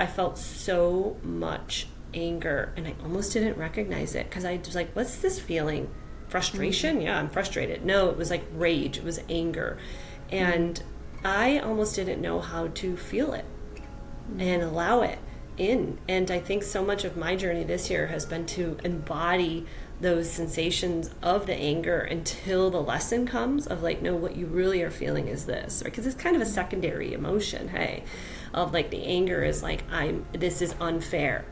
I felt so much anger, and I almost didn't recognize it because I was like, what's this feeling? Frustration? Yeah, I'm frustrated. No, it was like rage. It was anger. And I almost didn't know how to feel it and allow it in. And I think so much of my journey this year has been to embody those sensations of the anger until the lesson comes of like, no, what you really are feeling is this, right? Because it's kind of a secondary emotion, hey, of like the anger is like, this is unfair.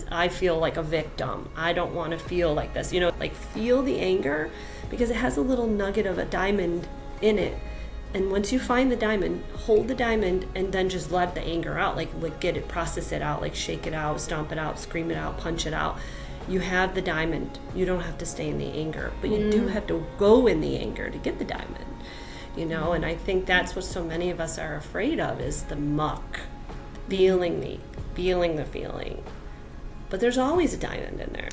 I feel like a victim. I don't want to feel like this, like feel the anger because it has a little nugget of a diamond in it. And once you find the diamond, hold the diamond and then just let the anger out, like get it, process it out, like shake it out, stomp it out, scream it out, punch it out. You have the diamond. You don't have to stay in the anger, but you do have to go in the anger to get the diamond, and I think that's what so many of us are afraid of is the muck, feeling the feeling. But there's always a diamond in there.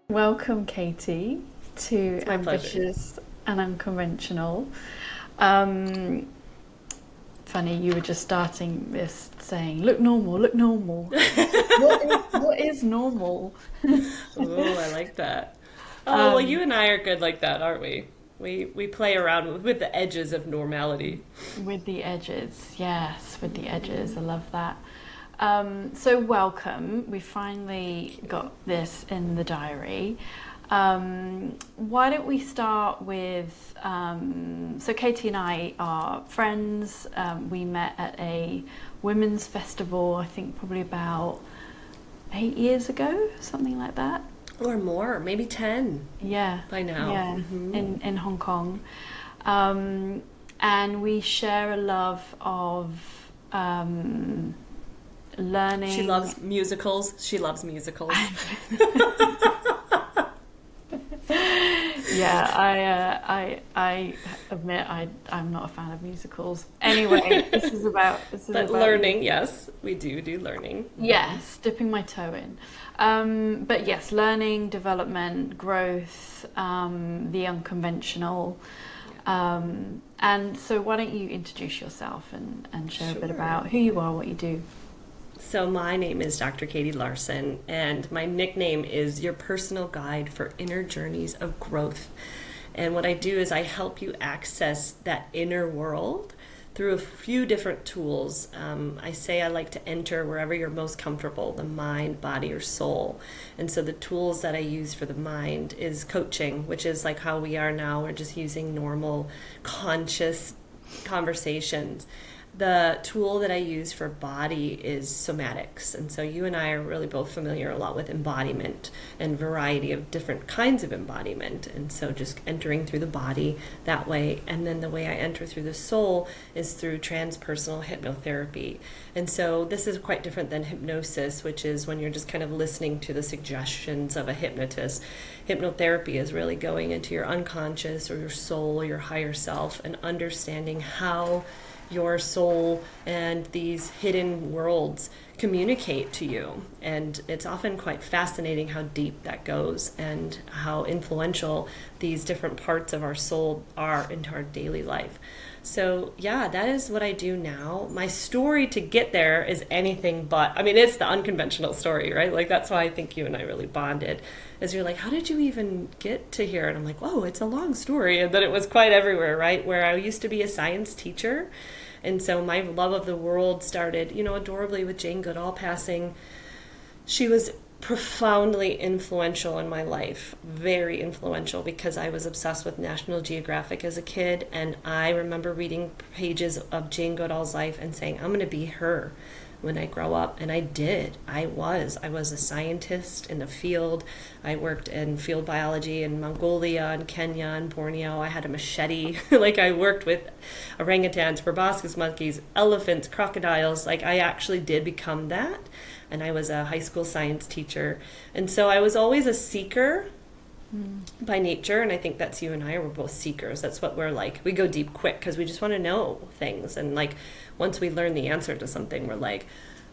Welcome, Katie, to Ambitious and Unconventional. Funny, you were just starting this saying, look normal. What is normal? Oh, I like that. Oh, well, you and I are good like that, aren't we? We play around with the edges of normality. With the edges, yes, with the edges. I love that. So welcome. We finally got this in the diary. Why don't we start with, so Katie and I are friends. We met at a women's festival, I think probably about 8 years ago, something like that. Or more, maybe 10. Yeah. By now. Yeah, in Hong Kong. And we share a love of learning. She loves musicals. Yeah, I admit I'm not a fan of musicals. Anyway, this is about learning. Yes, we do learning. Yes, dipping my toe in. But yes, learning, development, growth, the unconventional. And so why don't you introduce yourself and share a bit about who you are, what you do. So my name is Dr. Katie Larson, and my nickname is your personal guide for inner journeys of growth. And what I do is I help you access that inner world through a few different tools. I say I like to enter wherever you're most comfortable, the mind, body, or soul. And so the tools that I use for the mind is coaching, which is like how we are now. We're just using normal, conscious conversations. The tool that I use for body is somatics. And so you and I are really both familiar a lot with embodiment and variety of different kinds of embodiment. And so just entering through the body that way. And then the way I enter through the soul is through transpersonal hypnotherapy. And so this is quite different than hypnosis, which is when you're just kind of listening to the suggestions of a hypnotist. Hypnotherapy is really going into your unconscious or your soul or your higher self and understanding how your soul and these hidden worlds communicate to you. And it's often quite fascinating how deep that goes and how influential these different parts of our soul are into our daily life. So yeah, that is what I do now. My story to get there is anything but, it's the unconventional story, right? Like that's why I think you and I really bonded, is you're like, how did you even get to here? And I'm like, whoa, it's a long story. And then it was quite everywhere, right? Where I used to be a science teacher. And so my love of the world started, adorably with Jane Goodall passing. She was profoundly influential in my life, very influential, because I was obsessed with National Geographic as a kid. And I remember reading pages of Jane Goodall's life and saying, I'm going to be her when I grow up. And I did. I was a scientist in the field. I worked in field biology in Mongolia and Kenya and Borneo. I had a machete. Like I worked with orangutans, proboscis monkeys, elephants, crocodiles. Like I actually did become that. And I was a high school science teacher. And so I was always a seeker by nature. And I think that's you and I, we're both seekers. That's what we're like. We go deep quick because we just want to know things. And like once we learn the answer to something, we're like,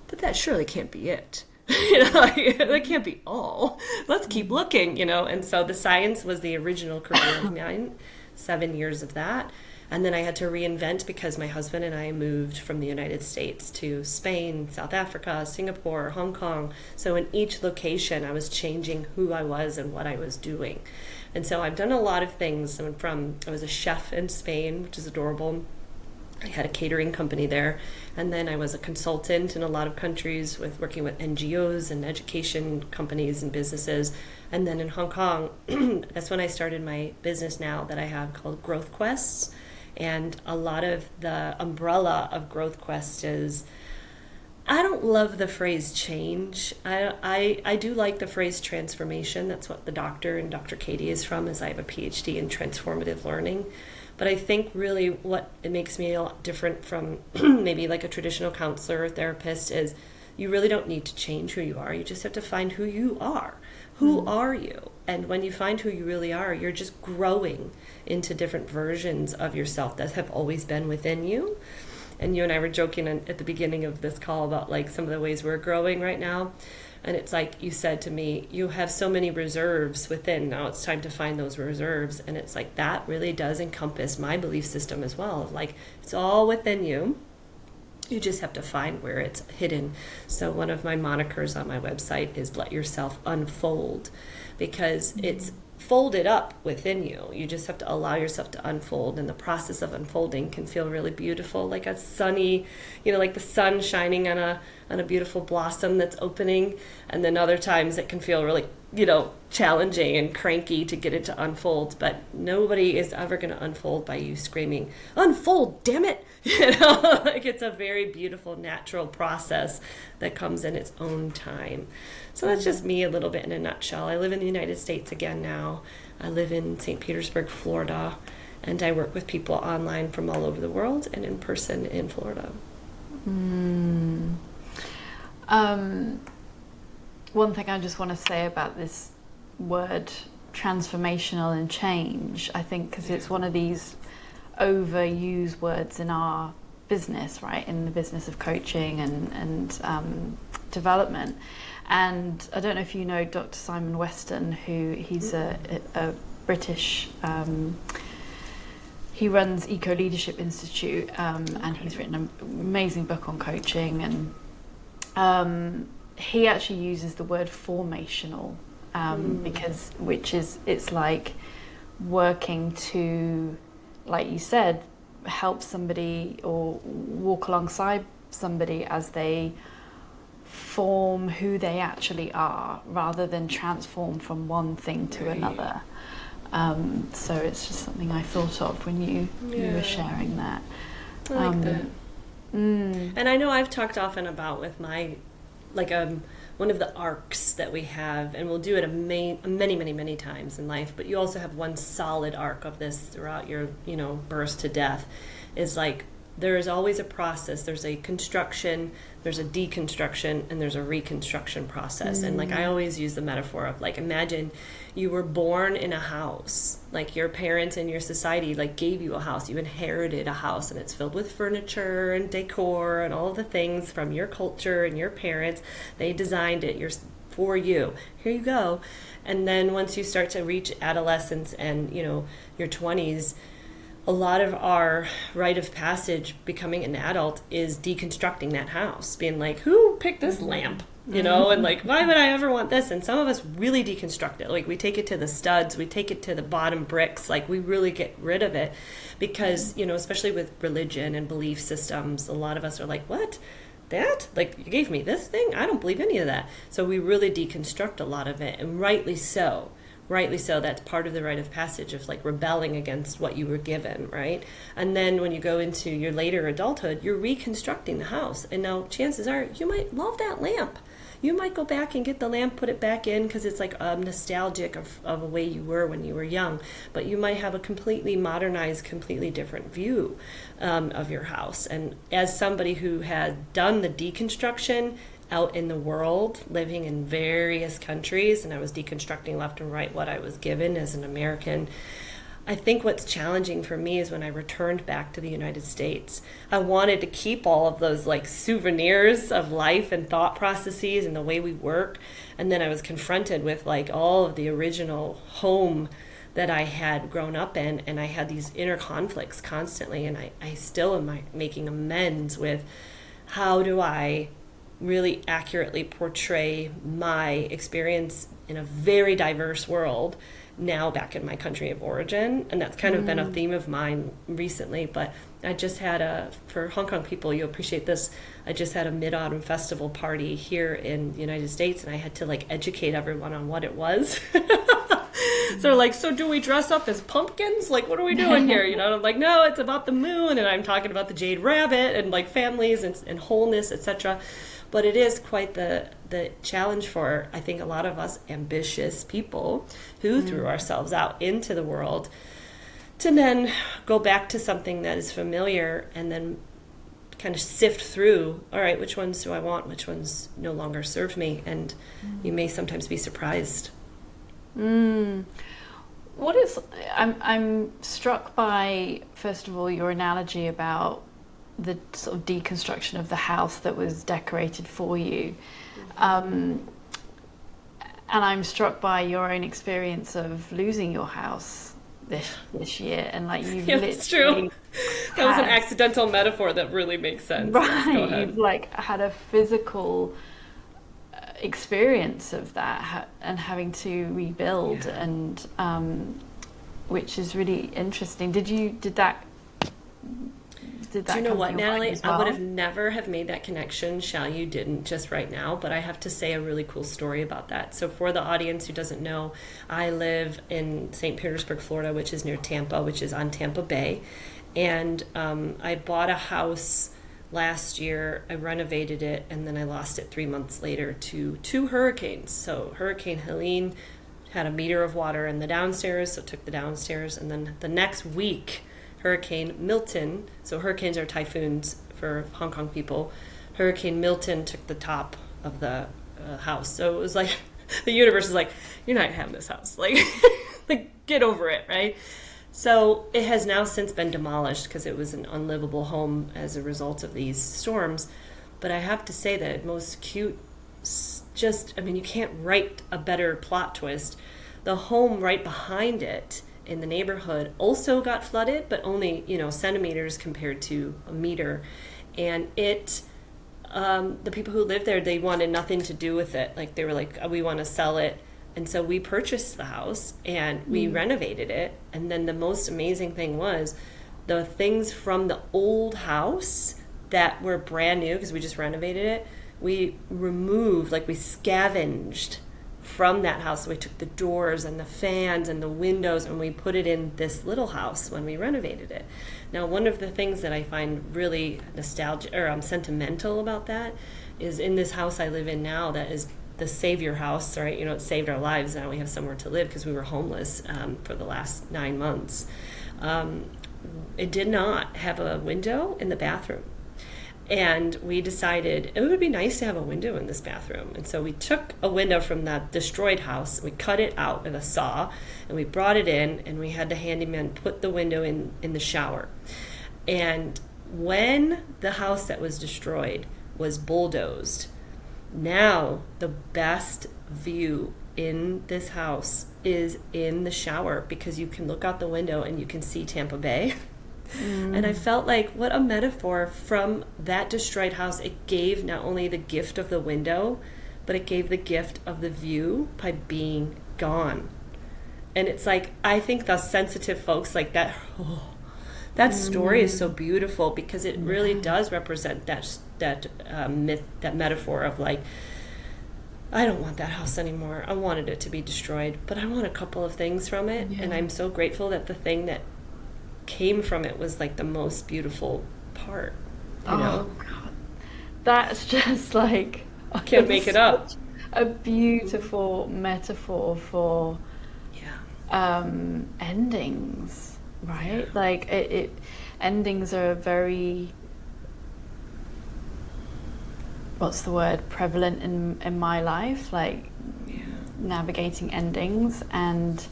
but that surely can't be it. That can't be all. Let's keep looking, And so the science was the original career of mine, 7 years of that. And then I had to reinvent because my husband and I moved from the United States to Spain, South Africa, Singapore, Hong Kong. So in each location, I was changing who I was and what I was doing. And so I've done a lot of things. I was a chef in Spain, which is adorable. I had a catering company there. And then I was a consultant in a lot of countries working with NGOs and education companies and businesses. And then in Hong Kong, that's when I started my business now that I have called Growth Quests. And a lot of the umbrella of Growth Quest is, I don't love the phrase change. I do like the phrase transformation. That's what the doctor and Dr. Katie is from, as I have a PhD in transformative learning. But I think really what it makes me a lot different from maybe like a traditional counselor or therapist is you really don't need to change who you are. You just have to find who you are. Who are you? And when you find who you really are, you're just growing into different versions of yourself that have always been within you. And you and I were joking at the beginning of this call about like some of the ways we're growing right now. And it's like you said to me, you have so many reserves within. Now it's time to find those reserves. And it's like that really does encompass my belief system as well. Like it's all within you. You just have to find where it's hidden. So one of my monikers on my website is let yourself unfold, because it's folded up within you. You just have to allow yourself to unfold, and the process of unfolding can feel really beautiful, like a sunny, like the sun shining on a beautiful blossom that's opening. And then other times it can feel really, challenging and cranky to get it to unfold. But nobody is ever going to unfold by you screaming, "Unfold, damn it!" Like it's a very beautiful, natural process that comes in its own time. So that's just me a little bit in a nutshell. I live in the United States again now. I live in St. Petersburg, Florida, and I work with people online from all over the world and in person in Florida. One thing I just want to say about this word transformational and change, I think, because it's one of these overused words in our business, right? In the business of coaching and development. And I don't know if you know Dr. Simon Weston, he's a British, he runs Eco Leadership Institute, and he's written an amazing book on coaching. And he actually uses the word formational, because it's like working to, like you said, help somebody or walk alongside somebody as they form who they actually are, rather than transform from one thing to another. So it's just something I thought of when you were sharing that. I like that. And I know I've talked often about with my, one of the arcs that we have, and we'll do it many times in life, but you also have one solid arc of this throughout your, birth to death, is like there is always a process. There's a construction, there's a deconstruction, and there's a reconstruction process. And I always use the metaphor of imagine you were born in a house, your parents and your society gave you a house. You inherited a house, and it's filled with furniture and decor and all the things from your culture and your parents. They designed it for you. Here you go. And then once you start to reach adolescence and your 20s, a lot of our rite of passage becoming an adult is deconstructing that house, being like, who picked this lamp? And why would I ever want this? And some of us really deconstruct it. We take it to the studs, we take it to the bottom bricks, we really get rid of it, because, especially with religion and belief systems, a lot of us are like, what? That? You gave me this thing? I don't believe any of that. So we really deconstruct a lot of it, and rightly so. That's part of the rite of passage of rebelling against what you were given, right? And then when you go into your later adulthood, you're reconstructing the house. And now chances are you might love that lamp. You might go back and get the lamp, put it back in, because it's nostalgic of a way you were when you were young. But you might have a completely modernized, completely different view of your house. And as somebody who had done the deconstruction out in the world, living in various countries, and I was deconstructing left and right what I was given as an American, I think what's challenging for me is when I returned back to the United States, I wanted to keep all of those souvenirs of life and thought processes and the way we work. And then I was confronted with all of the original home that I had grown up in, and I had these inner conflicts constantly, and I still am making amends with how do I really accurately portray my experience in a very diverse world now back in my country of origin. And that's kind of been a theme of mine recently. But I just had for Hong Kong people, you appreciate this, I just had a Mid-Autumn Festival party here in the United States, and I had to like educate everyone on what it was. So they're like, so do we dress up as pumpkins? Like, what are we doing here? You know, and I'm like, no, it's about the moon, and I'm talking about the jade rabbit and like families and wholeness, etc. But it is quite the challenge for, I think, a lot of us ambitious people who threw ourselves out into the world to then go back to something that is familiar and then kind of sift through, all right, which ones do I want? Which ones no longer serve me? And you may sometimes be surprised. What is, I'm struck by, first of all, your analogy about the sort of deconstruction of the house that was decorated for you. And I'm struck by your own experience of losing your house this year, and like you've that's true. That was an accidental metaphor that really makes sense. Right, you've like had a physical experience of that and having to rebuild, and which is really interesting. Did that do you know what, Natalie? Well? I would have never have made that connection, you didn't just right now, but I have to say a really cool story about that. So for the audience who doesn't know, I live in St. Petersburg, Florida, which is near Tampa, which is on Tampa Bay. And I bought a house last year. I renovated it, and then I lost it 3 months later to 2 hurricanes. So Hurricane Helene had a meter of water in the downstairs, so took the downstairs. And then the next week, Hurricane Milton, so hurricanes are typhoons for Hong Kong people, Hurricane Milton took the top of the house. So it was like, the universe is like, you're not having this house. Like, like, get over it, right? So it has now since been demolished because it was an unlivable home as a result of these storms. But I have to say that most cute, you can't write a better plot twist. The home right behind it in the neighborhood also got flooded, but only, centimeters compared to a meter. And it, the people who lived there, they wanted nothing to do with it. Like, they were like, we want to sell it. And so we purchased the house and we renovated it. And then the most amazing thing was the things from the old house that were brand new, because we just renovated it, we removed, we scavenged from that house. So we took the doors and the fans and the windows and we put it in this little house when we renovated it. Now, one of the things that I find really nostalgic or sentimental about that is in this house I live in now that is the savior house, right? It saved our lives. Now we have somewhere to live because we were homeless for the last 9 months. It did not have a window in the bathroom. And we decided it would be nice to have a window in this bathroom. And so we took a window from that destroyed house, we cut it out with a saw, and we brought it in, and we had the handyman put the window in the shower. And when the house that was destroyed was bulldozed, now the best view in this house is in the shower because you can look out the window and you can see Tampa Bay. And I felt like what a metaphor from that destroyed house. It gave not only the gift of the window, but it gave the gift of the view by being gone. And it's like, I think the sensitive folks like that, that story is so beautiful because it really does represent that myth, that metaphor of like, I don't want that house anymore. I wanted it to be destroyed, but I want a couple of things from it. Yeah. And I'm so grateful that the thing that came from it was like the most beautiful part, you know? God. That's just like, I can't make it up. A beautiful metaphor for endings, right? Yeah. Like it endings are very, what's the word, prevalent in my life, like navigating endings, and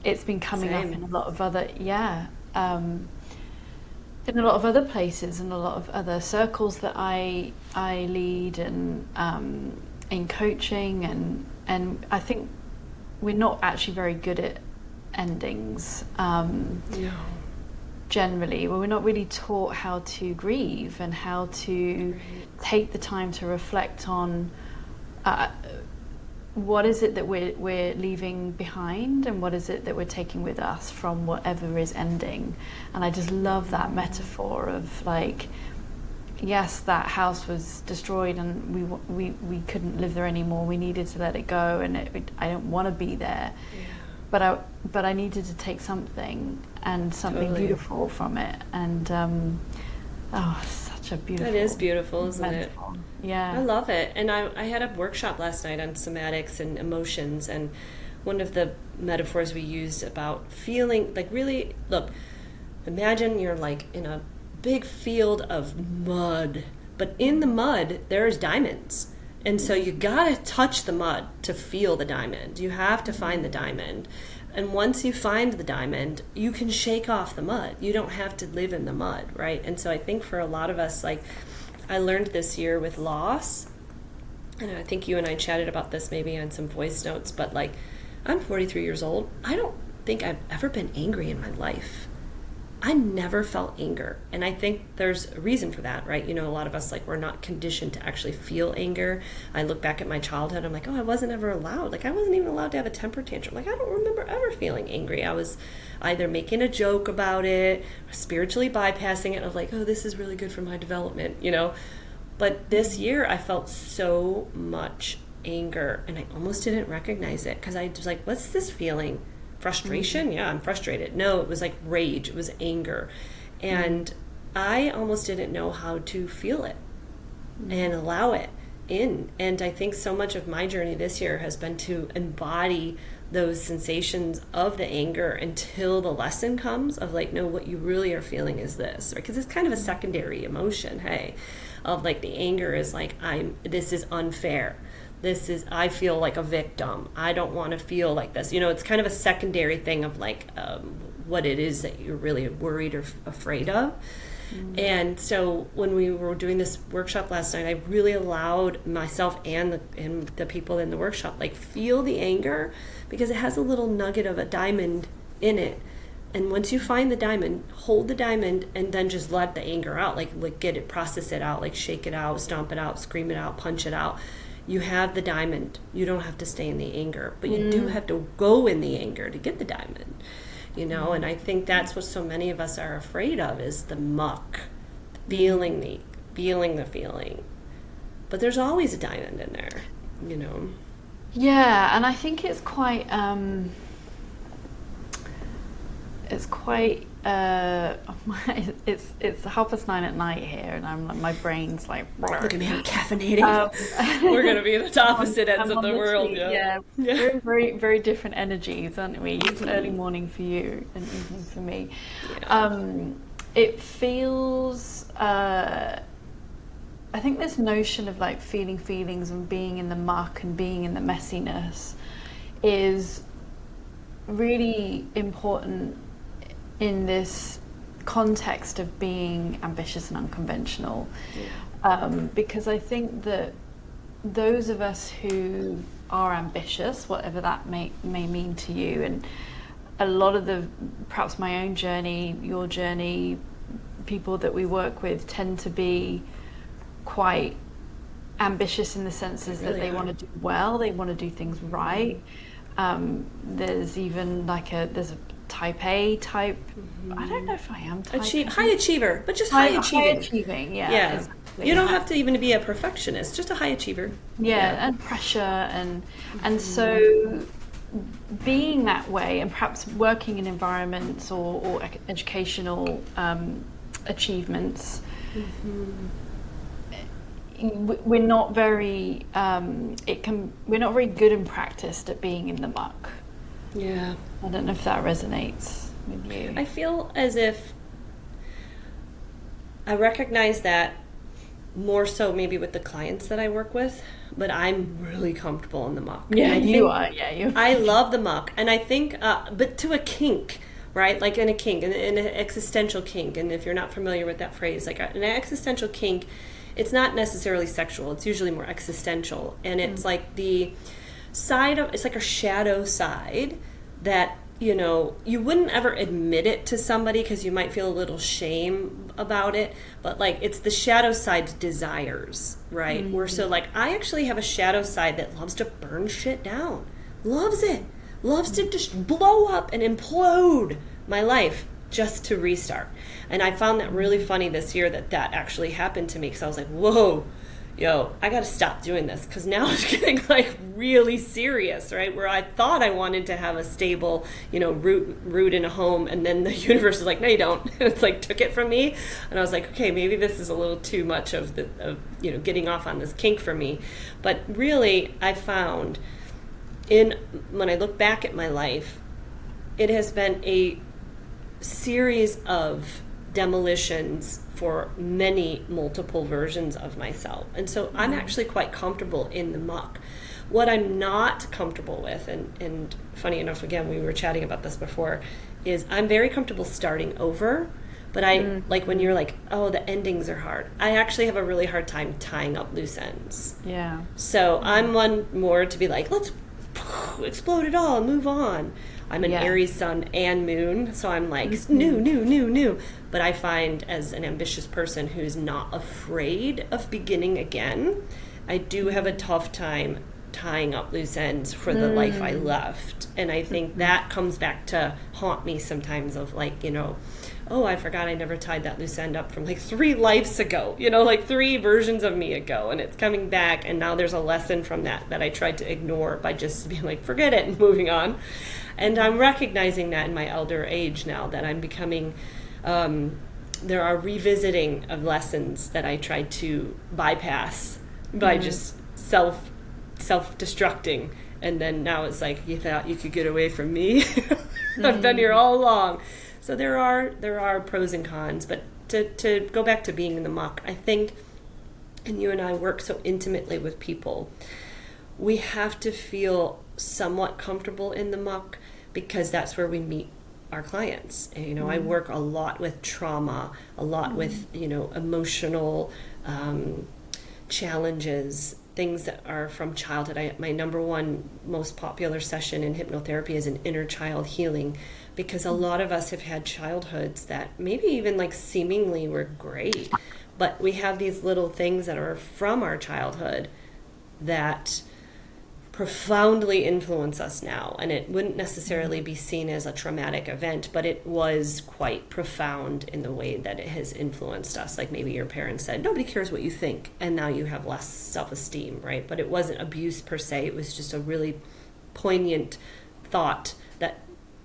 it's been coming up in a lot of other in a lot of other places and a lot of other circles that I lead, and in coaching, and I think we're not actually very good at endings. No. Generally, well, we're not really taught how to grieve and how to take the time to reflect on what is it that we're leaving behind, and what is it that we're taking with us from whatever is ending. And I just love that metaphor of like, yes, that house was destroyed and we couldn't live there anymore. We needed to let it go, and I don't want to be there. Yeah. But I needed to take something and something Totally. beautiful from it. And such a beautiful. That is beautiful, isn't metaphor. it? Yeah. I love it. And I had a workshop last night on somatics and emotions, and one of the metaphors we used about feeling, like, really, look, imagine you're like in a big field of mud, but in the mud there's diamonds. And so you gotta touch the mud to feel the diamond. You have to find the diamond. And once you find the diamond, you can shake off the mud. You don't have to live in the mud, right? And so I think for a lot of us, like, I learned this year with loss, and I think you and I chatted about this maybe on some voice notes, but like, I'm 43 years old. I don't think I've ever been angry in my life. I never felt anger. And I think there's a reason for that, right? You know, a lot of us, like, we're not conditioned to actually feel anger. I look back at my childhood, I'm like, oh, I wasn't ever allowed. Like, I wasn't even allowed to have a temper tantrum. Like, I don't remember ever feeling angry. I was either making a joke about it, or spiritually bypassing it. I was like, oh, this is really good for my development, you know? But this year I felt so much anger, and I almost didn't recognize it, because I was like, what's this feeling? Frustration? Yeah, I'm frustrated. No, it was like rage. It was anger. And I almost didn't know how to feel it and allow it in. And I think so much of my journey this year has been to embody those sensations of the anger until the lesson comes of like, no, what you really are feeling is this, right? Because it's kind of a secondary emotion, hey, of like the anger is like, this is unfair. I feel like a victim. I don't want to feel like this. You know, it's kind of a secondary thing of like what it is that you're really worried or afraid of. And so when we were doing this workshop last night, I really allowed myself and the people in the workshop, like, feel the anger, because it has a little nugget of a diamond in it. And once you find the diamond, hold the diamond, and then just let the anger out, like get it, process it out, like shake it out, stomp it out, scream it out, punch it out. You have the diamond. You don't have to stay in the anger, but you do have to go in the anger to get the diamond, you know? And I think that's what so many of us are afraid of, is the muck, feeling the feeling. But there's always a diamond in there, you know? Yeah, and I think it's quite it's 9:30 at night here, and I'm like, my brain's like, look at me, I'm caffeinating. We're gonna be at the opposite ends of the world. Yeah. We're in very, very different energies, aren't we? It's early morning for you and evening for me. It feels I think this notion of like feeling feelings and being in the muck and being in the messiness is really important in this context of being ambitious and unconventional, because I think that those of us who are ambitious, whatever that may mean to you, and a lot of perhaps my own journey, your journey, people that we work with tend to be quite ambitious in the senses that they want to do well, they want to do things right. There's even like there's a type A type. I don't know if I am type high achiever, but just high achieving. High achieving, yeah. Yeah. Exactly. You don't have to even be a perfectionist, just a high achiever. Yeah, and pressure and so being that way, and perhaps working in environments or educational achievements, we're not very we're not very good and practiced at being in the muck. Yeah. I don't know if that resonates with you. I feel as if I recognize that more so maybe with the clients that I work with, but I'm really comfortable in the muck. Yeah, you are. Yeah, you. I love the muck, and I think, but to a kink, right? Like in a kink, in an existential kink, and if you're not familiar with that phrase, like an existential kink, it's not necessarily sexual. It's usually more existential, and it's like side of, it's like a shadow side that, you know, you wouldn't ever admit it to somebody because you might feel a little shame about it, but like it's the shadow side's desires, right? Where so like I actually have a shadow side that loves to burn shit down, loves to just blow up and implode my life just to restart. And I found that really funny this year that actually happened to me, because I was like, whoa, yo, I got to stop doing this, because now it's getting like really serious, right? Where I thought I wanted to have a stable, you know, root in a home, and then the universe is like, no, you don't. It's like took it from me, and I was like, okay, maybe this is a little too much of you know, getting off on this kink for me. But really, I found when I look back at my life, it has been a series of demolitions for many multiple versions of myself. And so I'm actually quite comfortable in the muck. What I'm not comfortable with, and funny enough, again, we were chatting about this before, is I'm very comfortable starting over. But I, like when you're like, oh, the endings are hard, I actually have a really hard time tying up loose ends. Yeah. So I'm one more to be like, let's explode it all and move on. I'm an Aries sun and moon, so I'm like, new. But I find, as an ambitious person who's not afraid of beginning again, I do have a tough time tying up loose ends for the life I left. And I think that comes back to haunt me sometimes, of like, you know, oh, I forgot I never tied that loose end up from like 3 lives ago, you know, like 3 versions of me ago, and it's coming back, and now there's a lesson from that I tried to ignore by just being like, forget it and moving on. And I'm recognizing that in my elder age now, that I'm becoming, there are revisiting of lessons that I tried to bypass by just self-destructing. And then now it's like, you thought you could get away from me? I've been here all along. So there are pros and cons, but to go back to being in the muck, I think, and you and I work so intimately with people, we have to feel somewhat comfortable in the muck, because that's where we meet our clients. And, you know, I work a lot with trauma, a lot with, you know, emotional challenges, things that are from childhood. My number one most popular session in hypnotherapy is an inner child healing, because a lot of us have had childhoods that maybe even like seemingly were great, but we have these little things that are from our childhood that profoundly influence us now. And it wouldn't necessarily be seen as a traumatic event, but it was quite profound in the way that it has influenced us. Like maybe your parents said, nobody cares what you think, and now you have less self-esteem, right? But it wasn't abuse per se. It was just a really poignant thought that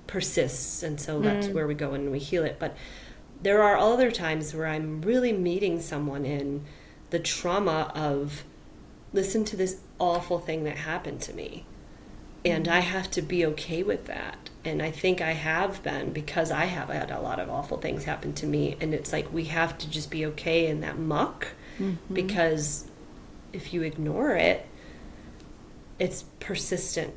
persists, and so that's where we go and we heal it. But there are other times where I'm really meeting someone in the trauma of, listen to this awful thing that happened to me, and I have to be okay with that. And I think I have been, because I have had a lot of awful things happen to me, and it's like we have to just be okay in that muck, because if you ignore it, it's persistent.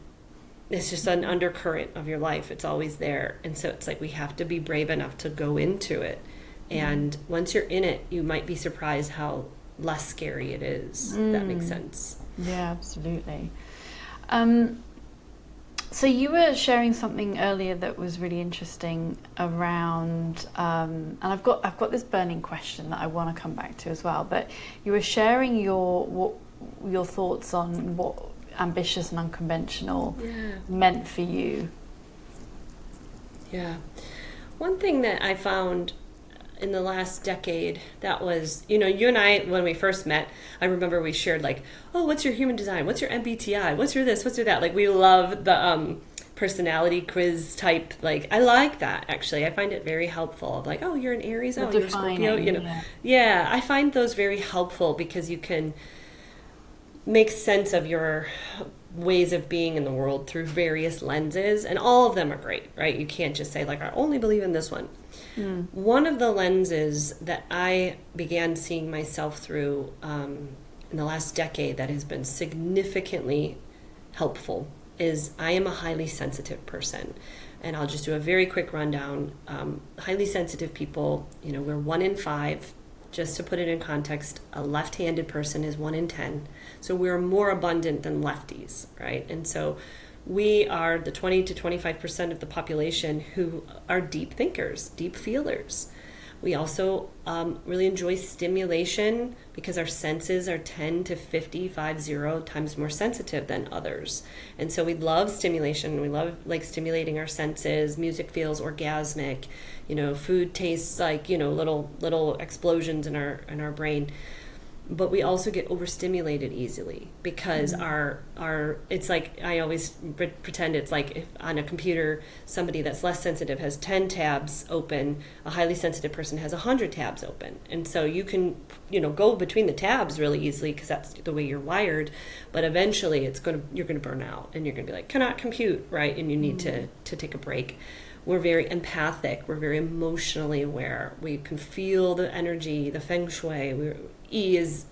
It's just an undercurrent of your life. It's always there. And so it's like we have to be brave enough to go into it. And once you're in it, you might be surprised how less scary it is. If that makes sense. Yeah, absolutely. So you were sharing something earlier that was really interesting around, and I've got this burning question that I want to come back to as well. But you were sharing your thoughts on what ambitious and unconventional meant for you. Yeah. One thing that I found in the last decade that was, you know, you and I, when we first met, I remember we shared like, oh, what's your human design? What's your MBTI? What's your this? What's your that? Like we love the personality quiz type. Like I like that, actually. I find it very helpful. Of like, oh, you're an Aries. Oh, you're a Scorpio. You know, yeah, I find those very helpful, because you can make sense of your ways of being in the world through various lenses, and all of them are great, right? You can't just say like, I only believe in this one. One of the lenses that I began seeing myself through in the last decade that has been significantly helpful is I am a highly sensitive person. And I'll just do a very quick rundown. Highly sensitive people, you know, we're 1 in 5 just to put it in context, a left-handed person is 1 in 10. So we're more abundant than lefties, right? And so we are the 20 to 25% of the population who are deep thinkers, deep feelers. We also really enjoy stimulation because our senses are 10 to 50 times more sensitive than others. And so we love stimulation. We love like stimulating our senses. Music feels orgasmic. Food tastes like, little explosions in our brain. But we also get overstimulated easily because our it's like, I always pretend it's like if on a computer somebody that's less sensitive has 10 tabs open, a highly sensitive person has 100 tabs open. And so you can go between the tabs really easily because that's the way you're wired, but eventually you're going to burn out and you're going to be like, cannot compute, right? And you need to take a break. We're very empathic. We're very emotionally aware. We can feel the energy, the feng shui. E is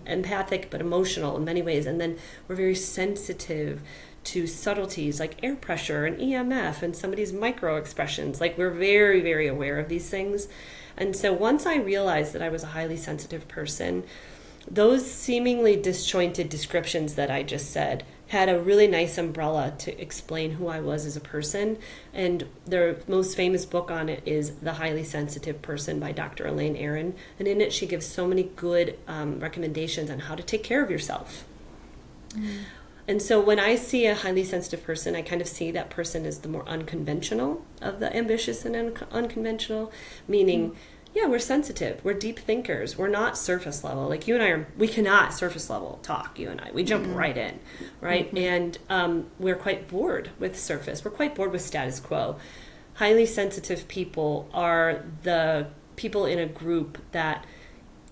empathic but emotional in many ways. And then we're very sensitive to subtleties like air pressure and EMF and somebody's micro expressions. Like we're very, very aware of these things. And so once I realized that I was a highly sensitive person, those seemingly disjointed descriptions that I just said had a really nice umbrella to explain who I was as a person. And the most famous book on it is The Highly Sensitive Person by Dr. Elaine Aron. And in it, she gives so many good recommendations on how to take care of yourself. And so when I see a highly sensitive person, I kind of see that person as the more unconventional of the ambitious and unconventional, meaning yeah, we're sensitive. We're deep thinkers. We're not surface level. Like you and I we cannot surface level talk, you and I. We jump right in, right? And we're quite bored with surface. We're quite bored with status quo. Highly sensitive people are the people in a group that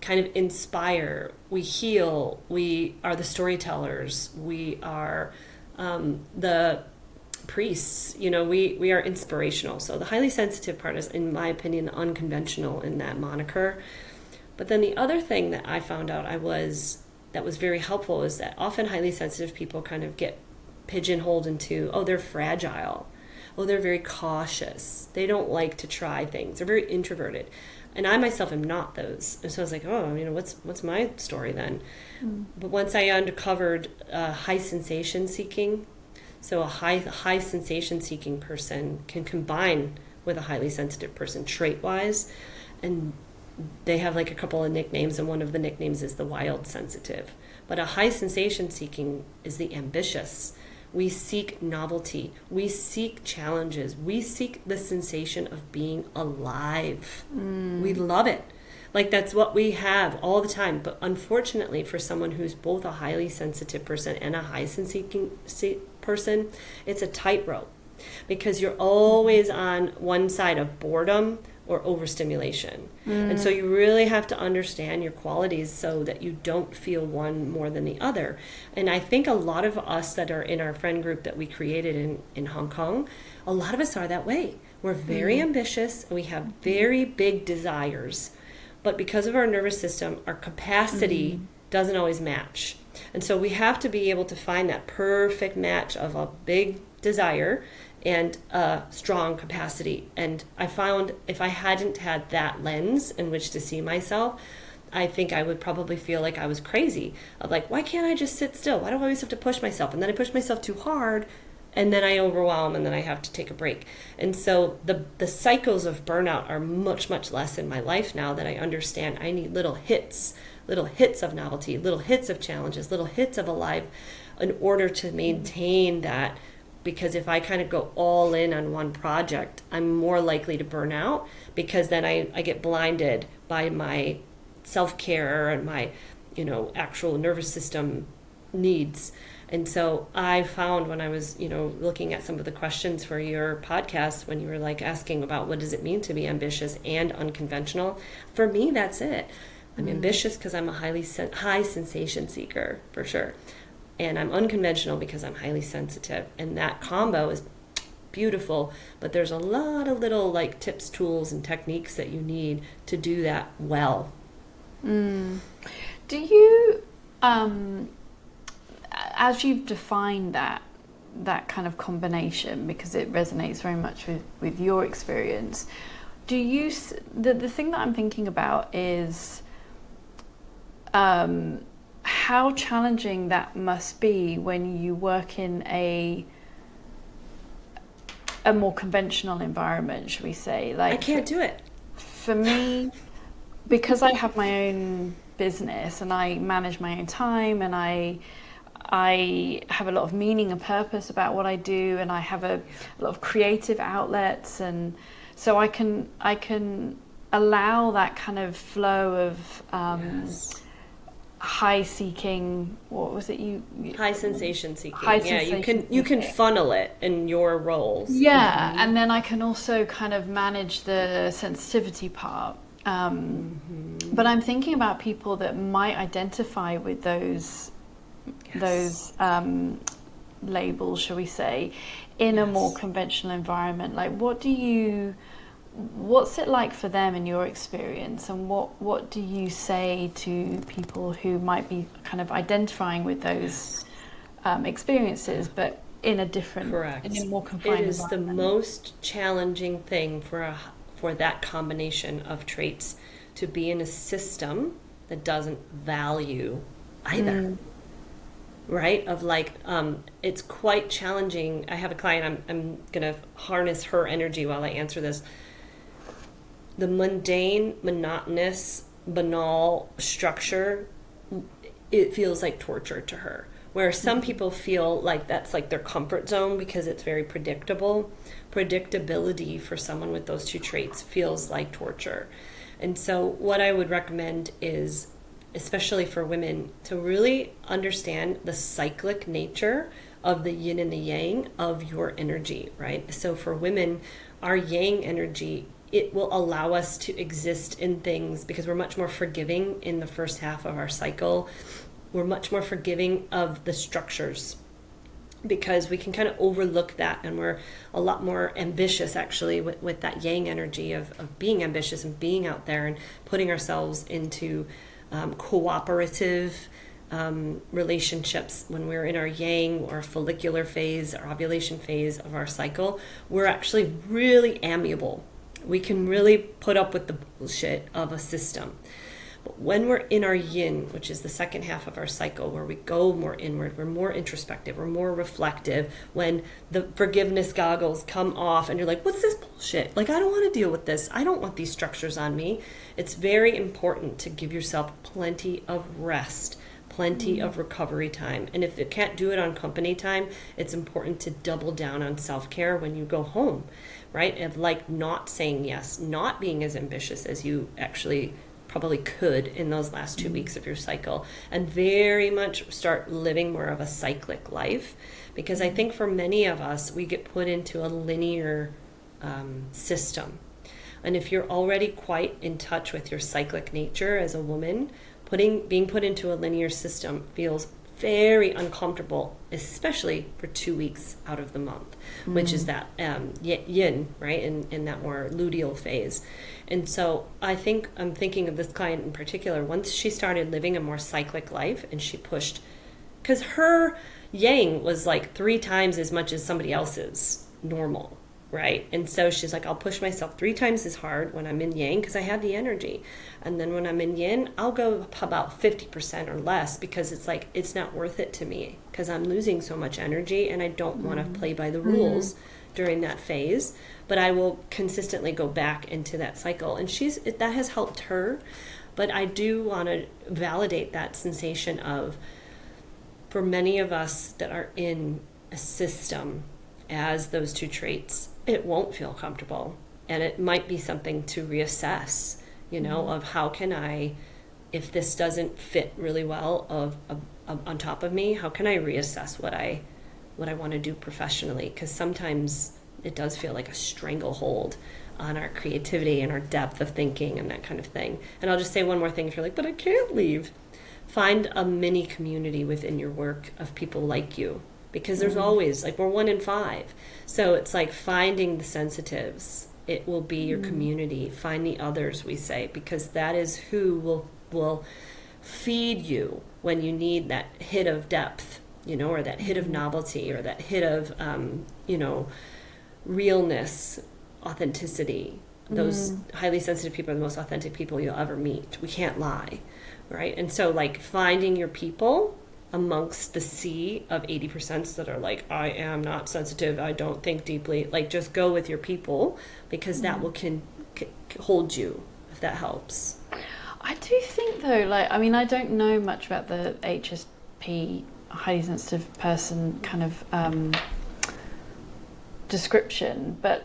kind of inspire. We heal. We are the storytellers. We are the priests. We are inspirational. So the highly sensitive part is, in my opinion, unconventional in that moniker. But then the other thing that I found out that was very helpful is that often highly sensitive people kind of get pigeonholed into, they're fragile. They're very cautious. They don't like to try things. They're very introverted. And I myself am not those. And so I was like, what's my story then? But once I uncovered high sensation seeking, so a high sensation seeking person can combine with a highly sensitive person trait-wise, and they have like a couple of nicknames, and one of the nicknames is the wild sensitive. But a high sensation seeking is the ambitious. We seek novelty. We seek challenges. We seek the sensation of being alive. We love it. Like that's what we have all the time. But unfortunately, for someone who's both a highly sensitive person and a high sensation person, it's a tightrope because you're always on one side of boredom or overstimulation. And so you really have to understand your qualities so that you don't feel one more than the other. And I think a lot of us that are in our friend group that we created in Hong Kong, a lot of us are that way. We're very ambitious and we have very big desires. But because of our nervous system, our capacity doesn't always match. And so we have to be able to find that perfect match of a big desire and a strong capacity. And I found if I hadn't had that lens in which to see myself, I think I would probably feel like I was crazy. Of like, why can't I just sit still? Why do I always have to push myself? And then I push myself too hard, and then I overwhelm, and then I have to take a break. And so the cycles of burnout are much, much less in my life now that I understand I need little hits of novelty, little hits of challenges, little hits of alive in order to maintain that. Because if I kind of go all in on one project, I'm more likely to burn out because then I get blinded by my self-care and my, actual nervous system needs. And so I found when I was, looking at some of the questions for your podcast, when you were like asking about what does it mean to be ambitious and unconventional, for me, that's it. I'm ambitious because I'm a high sensation seeker, for sure. And I'm unconventional because I'm highly sensitive. And that combo is beautiful, but there's a lot of little like tips, tools, and techniques that you need to do that well. Do you, as you've defined that kind of combination, because it resonates very much with your experience, the thing that I'm thinking about is how challenging that must be when you work in a more conventional environment, should we say? Like, I can't do it. For me, because I have my own business and I manage my own time, and I have a lot of meaning and purpose about what I do, and I have a lot of creative outlets, and so I can allow that kind of flow of high seeking. What was it? High sensation seeking. High Yeah, sensation you can funnel it in your roles. Yeah, and then I can also kind of manage the sensitivity part. But I'm thinking about people that might identify with those labels, shall we say, in a more conventional environment. Like, what's it like for them in your experience, and what do you say to people who might be kind of identifying with those experiences, but in a different, in a more confined It is environment? the most challenging thing for that combination of traits to be in a system that doesn't value either. Right? Of like, it's quite challenging. I have a client, I'm going to harness her energy while I answer this. The mundane, monotonous, banal structure, it feels like torture to her. Where some people feel like that's like their comfort zone because it's very predictable. Predictability for someone with those two traits feels like torture. And so what I would recommend is, especially for women, to really understand the cyclic nature of the yin and the yang of your energy, right? So for women, our yang energy, it will allow us to exist in things because we're much more forgiving in the first half of our cycle. We're much more forgiving of the structures because we can kind of overlook that, and we're a lot more ambitious actually with that yang energy of being ambitious and being out there and putting ourselves into cooperative relationships. When we're in our yang or follicular phase or ovulation phase of our cycle, we're actually really amiable. We can really put up with the bullshit of a system. But when we're in our yin, which is the second half of our cycle, where we go more inward, we're more introspective, we're more reflective, when the forgiveness goggles come off and you're like, what's this bullshit? Like, I don't want to deal with this. I don't want these structures on me. It's very important to give yourself plenty of rest, plenty of recovery time. And if you can't do it on company time, it's important to double down on self-care when you go home, right? Of like not saying yes, not being as ambitious as you actually probably could in those last 2 weeks of your cycle, and very much start living more of a cyclic life. Because I think for many of us, we get put into a linear system. And if you're already quite in touch with your cyclic nature as a woman, being put into a linear system feels very uncomfortable, especially for 2 weeks out of the month, which is that yin, right, in that more luteal phase. And so I'm thinking of this client in particular. Once she started living a more cyclic life, and she pushed, because her yang was like 3 times as much as somebody else's normal, right? And so she's like, I'll push myself 3 times as hard when I'm in yang because I have the energy. And then when I'm in yin, I'll go about 50% or less, because it's like, it's not worth it to me because I'm losing so much energy and I don't want to play by the rules during that phase. But I will consistently go back into that cycle. And that has helped her. But I do want to validate that sensation of, for many of us that are in a system as those two traits, it won't feel comfortable. And it might be something to reassess, of how can I, if this doesn't fit really well on top of me, how can I reassess what I want to do professionally? Because sometimes it does feel like a stranglehold on our creativity and our depth of thinking and that kind of thing. And I'll just say one more thing. If you're like, but I can't leave, find a mini community within your work of people like you. Because there's always, like, we're 1 in 5. So it's like finding the sensitives. It will be your community. Find the others, we say, because that is who will feed you when you need that hit of depth, or that hit of novelty, or that hit of, realness, authenticity. those highly sensitive people are the most authentic people you'll ever meet. We can't lie, right? And so like finding your people amongst the sea of 80% that are like, I am not sensitive, I don't think deeply, like just go with your people, because that will can hold you, if that helps. I do think though, like, I mean, I don't know much about the HSP, highly sensitive person kind of description, but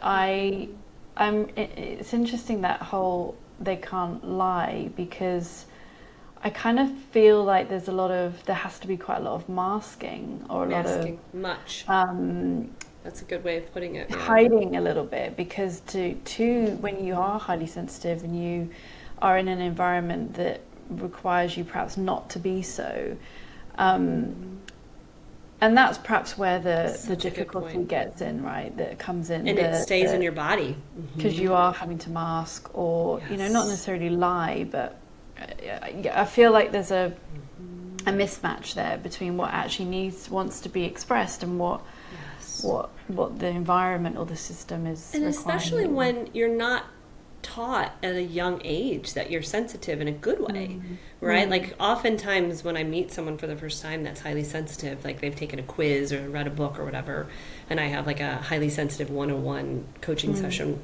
it's interesting that whole they can't lie, because I kind of feel like there has to be quite a lot of masking, or a lot of much. That's a good way of putting it. Hiding a little bit, because to when you are highly sensitive and you are in an environment that requires you perhaps not to be so, and that's perhaps where the difficulty gets in, right? That comes in, and it stays in your body because you are having to mask, or not necessarily lie, but I feel like there's a mismatch there between what actually wants to be expressed and what the environment or the system is. And especially when you're not taught at a young age that you're sensitive in a good way, right? Like oftentimes when I meet someone for the first time that's highly sensitive, like they've taken a quiz or read a book or whatever, and I have like a highly sensitive 101 coaching session,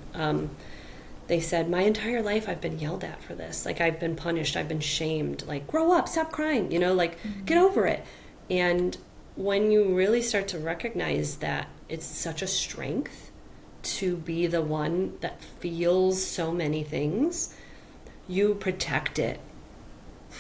they said, my entire life I've been yelled at for this. Like I've been punished, I've been shamed, like grow up, stop crying, like get over it. And when you really start to recognize that it's such a strength to be the one that feels so many things, you protect it.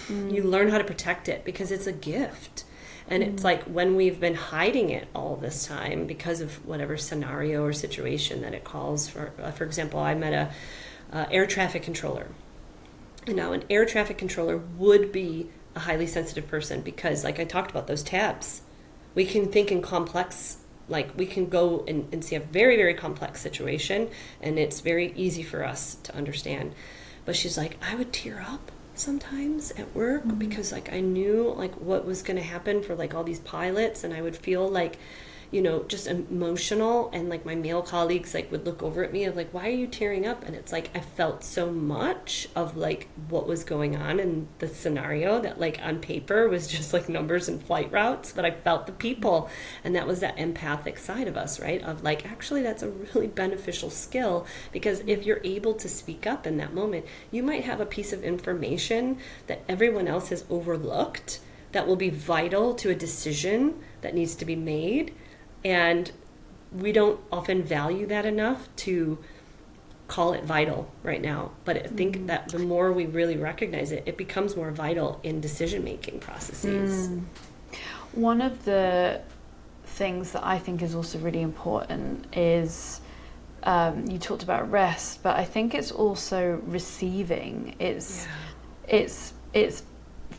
You learn how to protect it, because it's a gift. And it's like when we've been hiding it all this time because of whatever scenario or situation that it calls for. For example, I met a air traffic controller. And now an air traffic controller would be a highly sensitive person, because like I talked about those tabs, we can think in complex, like we can go and see a very, very complex situation, and it's very easy for us to understand. But she's like, I would tear up sometimes at work because like I knew like what was going to happen for like all these pilots, and I would feel like just emotional, and like my male colleagues like would look over at me and like, why are you tearing up? And it's like I felt so much of like what was going on in the scenario that like on paper was just like numbers and flight routes, but I felt the people, and that was that empathic side of us, right? Of like, actually that's a really beneficial skill, because if you're able to speak up in that moment, you might have a piece of information that everyone else has overlooked that will be vital to a decision that needs to be made. And we don't often value that enough to call it vital right now. But I think that the more we really recognize it, it becomes more vital in decision-making processes. One of the things that I think is also really important is, you talked about rest, but I think it's also receiving. It's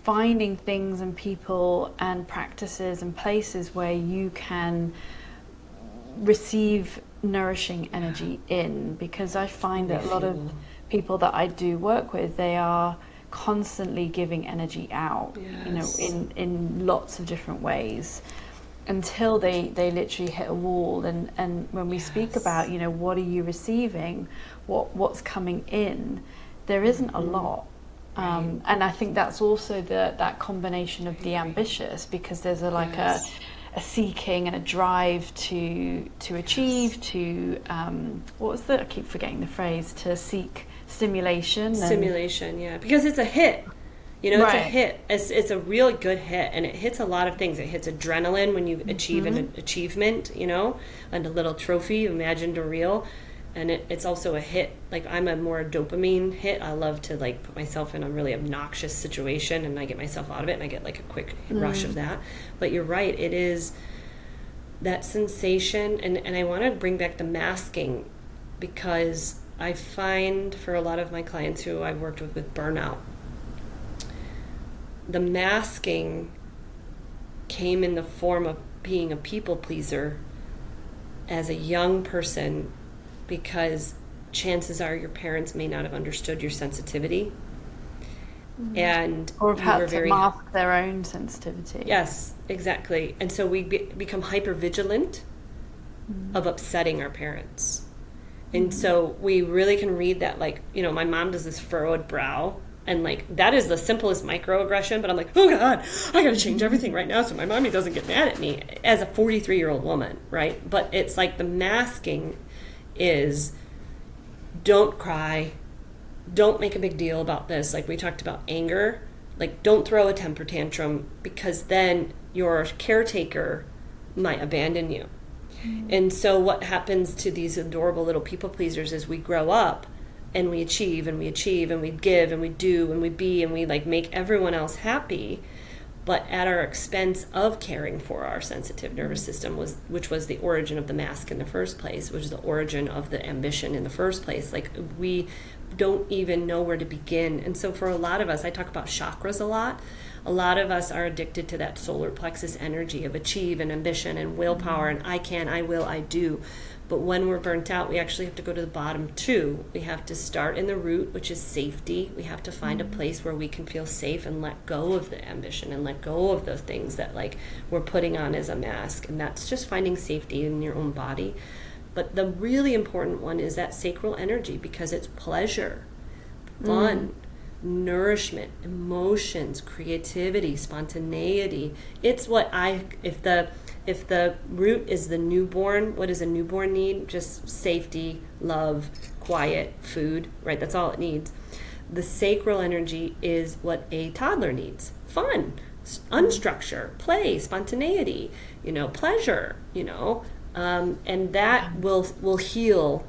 finding things and people and practices and places where you can receive nourishing energy in, because I find that a lot of people that I do work with, they are constantly giving energy out, in lots of different ways, until they literally hit a wall. And when we speak about, what are you receiving, what's coming in, there isn't a lot. And I think that's also that combination of the ambitious, because there's a seeking and a drive to achieve, to I keep forgetting the phrase, to seek stimulation, because it's a hit, it's a hit, it's a really good hit, and it hits a lot of things. It hits adrenaline when you achieve an achievement, and a little trophy imagined or real. And it's also a hit, like I'm a more dopamine hit. I love to like put myself in a really obnoxious situation and I get myself out of it, and I get like a quick rush of that. But you're right, it is that sensation. And I want to bring back the masking, because I find for a lot of my clients who I've worked with burnout, the masking came in the form of being a people pleaser as a young person, because chances are your parents may not have understood your sensitivity, or have had to mask their own sensitivity. Yes, exactly. And so we become hyper vigilant of upsetting our parents, And so we really can read that, like, you know, my mom does this furrowed brow, and like that is the simplest microaggression, but I'm like, oh God, I gotta change everything right now so my mommy doesn't get mad at me as a 43-year-old woman, right? But it's like the masking is, don't cry, don't make a big deal about this. Like we talked about anger, like don't throw a temper tantrum, because then your caretaker might abandon you. And so what happens to these adorable little people pleasers is we grow up and we achieve and we achieve and we give and we do and we be and we like make everyone else happy, but at our expense of caring for our sensitive nervous system, which was the origin of the mask in the first place, which is the origin of the ambition in the first place. Like we don't even know where to begin. And so for a lot of us, I talk about chakras a lot. A lot of us are addicted to that solar plexus energy of achieve and ambition and willpower and I can, I will, I do. But when we're burnt out, we actually have to go to the bottom too. We have to start in the root, which is safety. We have to find a place where we can feel safe and let go of the ambition and let go of those things that like we're putting on as a mask. And that's just finding safety in your own body. But the really important one is that sacral energy, because it's pleasure, fun, nourishment, emotions, creativity, spontaneity. It's what if the root is the newborn, what does a newborn need? Just safety, love, quiet, food, right? That's all it needs. The sacral energy is what a toddler needs. Fun, unstructure, play, spontaneity, pleasure, and that will heal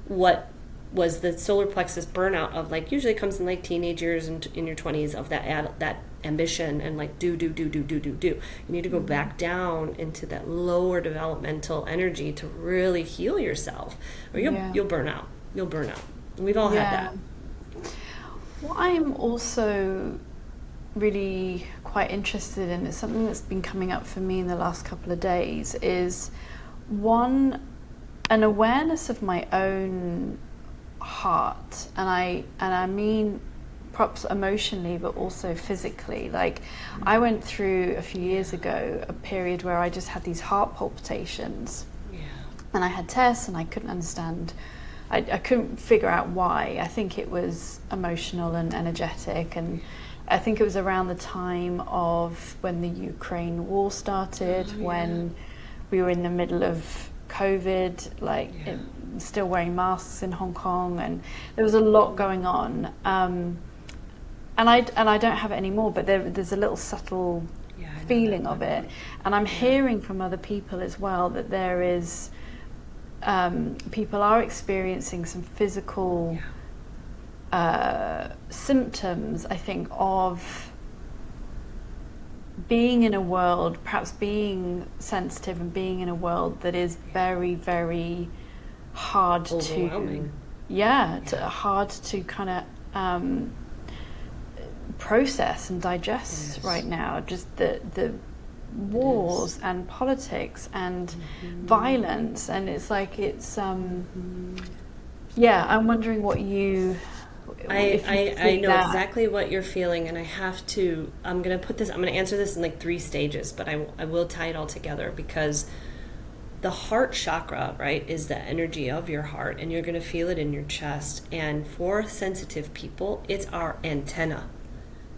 what was the solar plexus burnout of, like, usually comes in like teenage years and in your 20s of that ambition and like do. You need to go back down into that lower developmental energy to really heal yourself, or you'll burn out. You'll burn out. We've all had that. What I'm also really quite interested in, is something that's been coming up for me in the last couple of days, is an awareness of my own heart, and I mean perhaps emotionally but also physically. Like I went through a few years ago a period where I just had these heart palpitations, and I had tests and I couldn't understand, I couldn't figure out why. I think it was emotional and energetic, and I think it was around the time of when the Ukraine war started, when we were in the middle of COVID, still wearing masks in Hong Kong, and there was a lot going on. And I don't have it anymore, but there's a little subtle feeling of it. And I'm hearing from other people as well that there is, people are experiencing some physical symptoms, I think, of being in a world, perhaps being sensitive and being in a world that is very, very hard hard to kind of process and digest right now. Just the wars and politics and violence, and it's like I'm wondering what you. I know exactly what you're feeling, and I'm going to answer this in like 3 stages, but I will tie it all together, because the heart chakra, right, is the energy of your heart, and you're going to feel it in your chest. And for sensitive people, it's our antenna.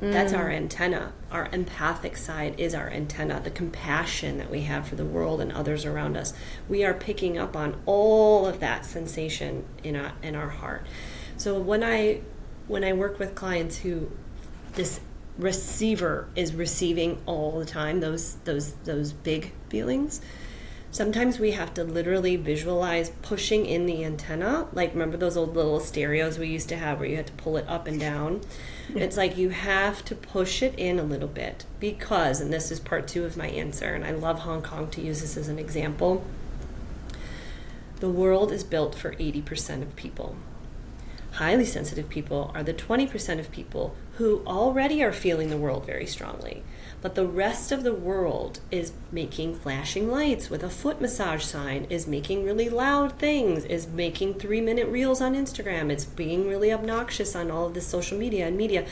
That's our antenna. Our empathic side is our antenna, the compassion that we have for the world and others around us. We are picking up on all of that sensation in our heart. So when I work with clients who this receiver is receiving all the time, those big feelings, sometimes we have to literally visualize pushing in the antenna. Like, remember those old little stereos we used to have where you had to pull it up and down? Yeah. It's like you have to push it in a little bit, because, and this is part 2 of my answer, and I love Hong Kong to use this as an example, the world is built for 80% of people. Highly sensitive people are the 20% of people who already are feeling the world very strongly. But the rest of the world is making flashing lights with a foot massage sign, is making really loud things, is making 3-minute reels on Instagram. It's being really obnoxious on all of this social media and media.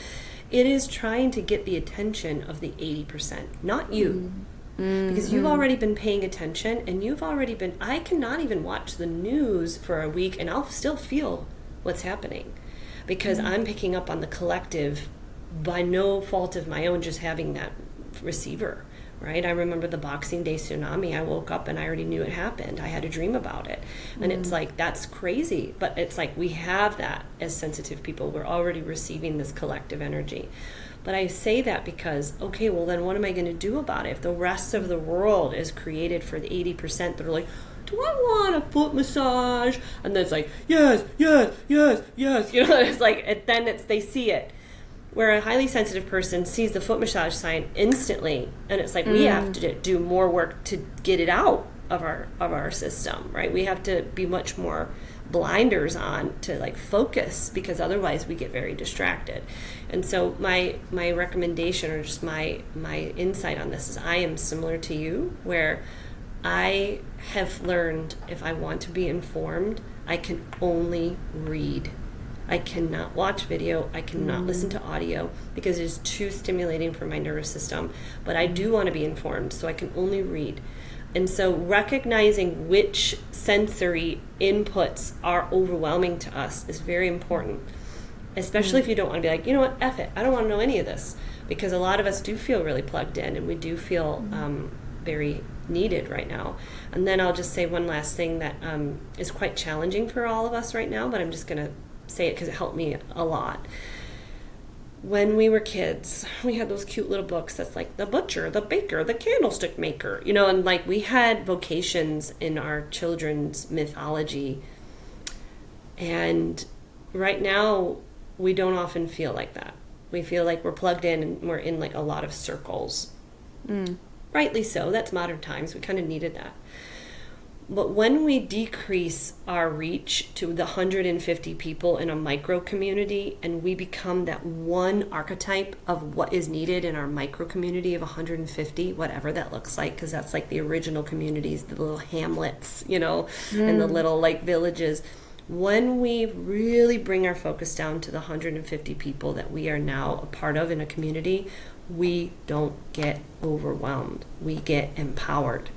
It is trying to get the attention of the 80%, not you. because you've already been paying attention, and you've already been, I cannot even watch the news for a week and I'll still feel what's happening, because I'm picking up on the collective by no fault of my own, just having that receiver, right? I remember the Boxing Day tsunami. I woke up and I already knew it happened. I had a dream about it. And it's like, that's crazy. But it's like, we have that as sensitive people. We're already receiving this collective energy. But I say that because, okay, well then what am I going to do about it? If the rest of the world is created for the 80% that are like, do I want a foot massage? And then it's like, yes, yes, yes, yes. You know, it's like, they see it. Where a highly sensitive person sees the foot massage sign instantly, and it's like, we have to do more work to get it out of our system, right? We have to be much more blinders on to like focus, because otherwise we get very distracted. And so my recommendation, or just my insight on this, is I am similar to you, where I have learned, if I want to be informed, I can only read. I cannot watch video. I cannot listen to audio, because it is too stimulating for my nervous system. But I do want to be informed, so I can only read. And so recognizing which sensory inputs are overwhelming to us is very important, especially if you don't want to be like, you know what, F it, I don't want to know any of this. Because a lot of us do feel really plugged in, and we do feel very needed right now. And then I'll just say one last thing that is quite challenging for all of us right now, but I'm just going to say it because it helped me a lot. When we were kids, we had those cute little books that's like the butcher, the baker, the candlestick maker, you know, and like we had vocations in our children's mythology. And right now, we don't often feel like that. We feel like we're plugged in and we're in like a lot of circles. Rightly so, that's modern times. We kind of needed that. But when we decrease our reach to the 150 people in a micro community, and we become that one archetype of what is needed in our micro community of 150, whatever that looks like, because that's like the original communities, the little hamlets, you know, and the little like villages. When we really bring our focus down to the 150 people that we are now a part of in a community, we don't get overwhelmed. We get empowered.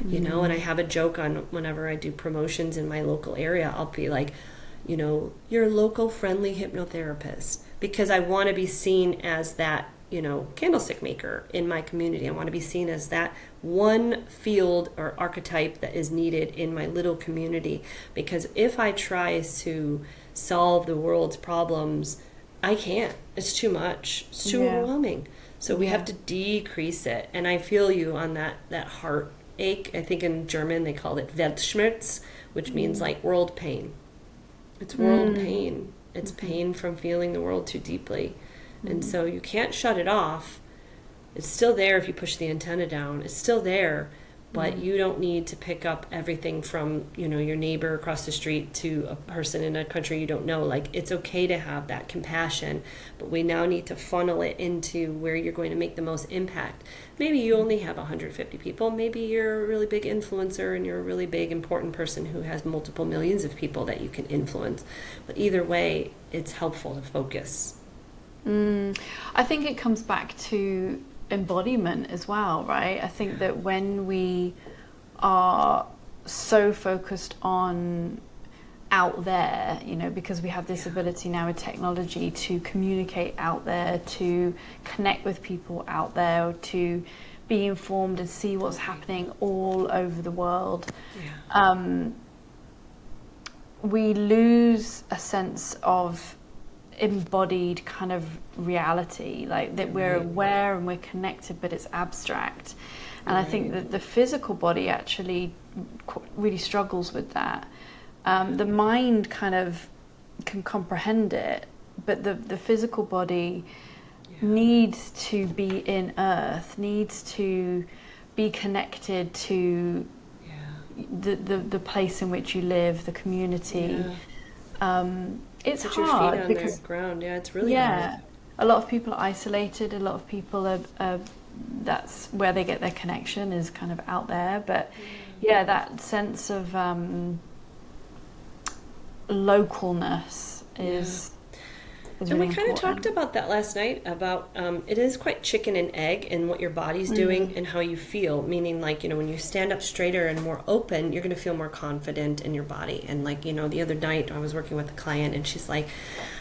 You know, and I have a joke on whenever I do promotions in my local area, I'll be like, you know, your local friendly hypnotherapist, because I want to be seen as that, you know, candlestick maker in my community. I want to be seen as that one field or archetype that is needed in my little community. Because if I try to solve the world's problems, I can't. It's too much. It's too overwhelming. So we have to decrease it. And I feel you on that heart ache. I think in German they called it Weltschmerz, which means like world pain. It's world pain. It's pain from feeling the world too deeply. And so you can't shut it off. It's still there if you push the antenna down. It's still there, but you don't need to pick up everything from, you know, your neighbor across the street to a person in a country you don't know. Like, it's okay to have that compassion, but we now need to funnel it into where you're going to make the most impact. Maybe you only have 150 people. Maybe you're a really big influencer and you're a really big, important person who has multiple millions of people that you can influence. But either way, it's helpful to focus. I think it comes back to embodiment as well, right? I think that when we are so focused on out there, you know, because we have this ability now with technology to communicate out there, to connect with people out there, to be informed and see what's happening all over the world, we lose a sense of embodied kind of reality, like that we're aware and we're connected, but it's abstract. And I think that the physical body actually really struggles with that. The mind kind of can comprehend it, but the physical body needs to be in earth, needs to be connected to the place in which you live, the community. It's put hard your feet on because the ground. It's really hard. A lot of people are isolated. A lot of people are that's where they get their connection, is kind of out there. But that sense of localness is is And really we kind of important. talked about that last night about it is quite chicken and egg in what your body's doing and how you feel. Meaning, like, when you stand up straighter and more open, you're going to feel more confident in your body. And like, the other night I was working with a client and she's like,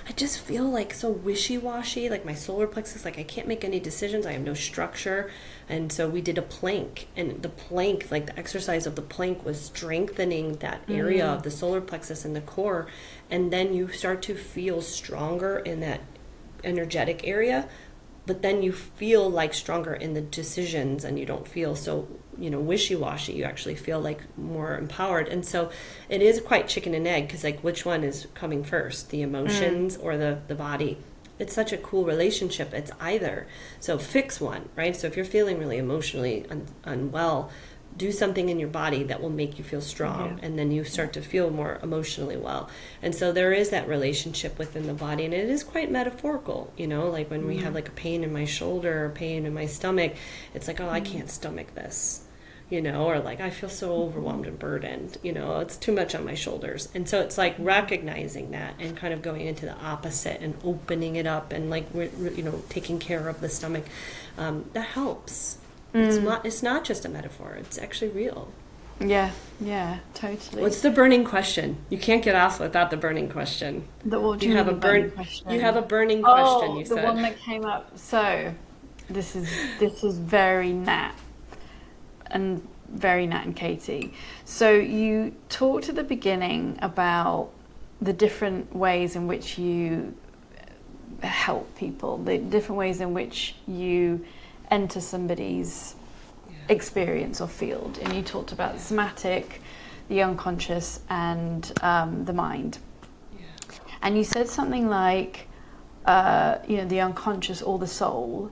I just feel like so wishy-washy, like my solar plexus, like I can't make any decisions. I have no structure. And so we did a plank, and the plank, like the exercise of the plank was strengthening that area of the solar plexus and the core. And then you start to feel stronger in that energetic area, but then you feel like stronger in the decisions and you don't feel so, wishy-washy. You actually feel like more empowered. And so it is quite chicken and egg, because like which one is coming first, the emotions or the body? It's such a cool relationship. It's either. So fix one, right? So if you're feeling really emotionally unwell, do something in your body that will make you feel strong, and then you start to feel more emotionally well. And so there is that relationship within the body, and it is quite metaphorical, like when we have like a pain in my shoulder or pain in my stomach, it's like, oh, I can't stomach this, or like I feel so overwhelmed and burdened, it's too much on my shoulders. And so it's like recognizing that and kind of going into the opposite and opening it up and like taking care of the stomach. That helps. It's not just a metaphor, it's actually real. Yeah, totally. What's the burning question? You can't get off without the burning question. What do you have burning question? You have a burning question, you said. The one that came up. So this is very Nat and Katie. So you talked at the beginning about the different ways in which you help people, the different ways in which you enter somebody's experience or field, and you talked about the somatic, the unconscious, and the mind. And you said something like the unconscious or the soul,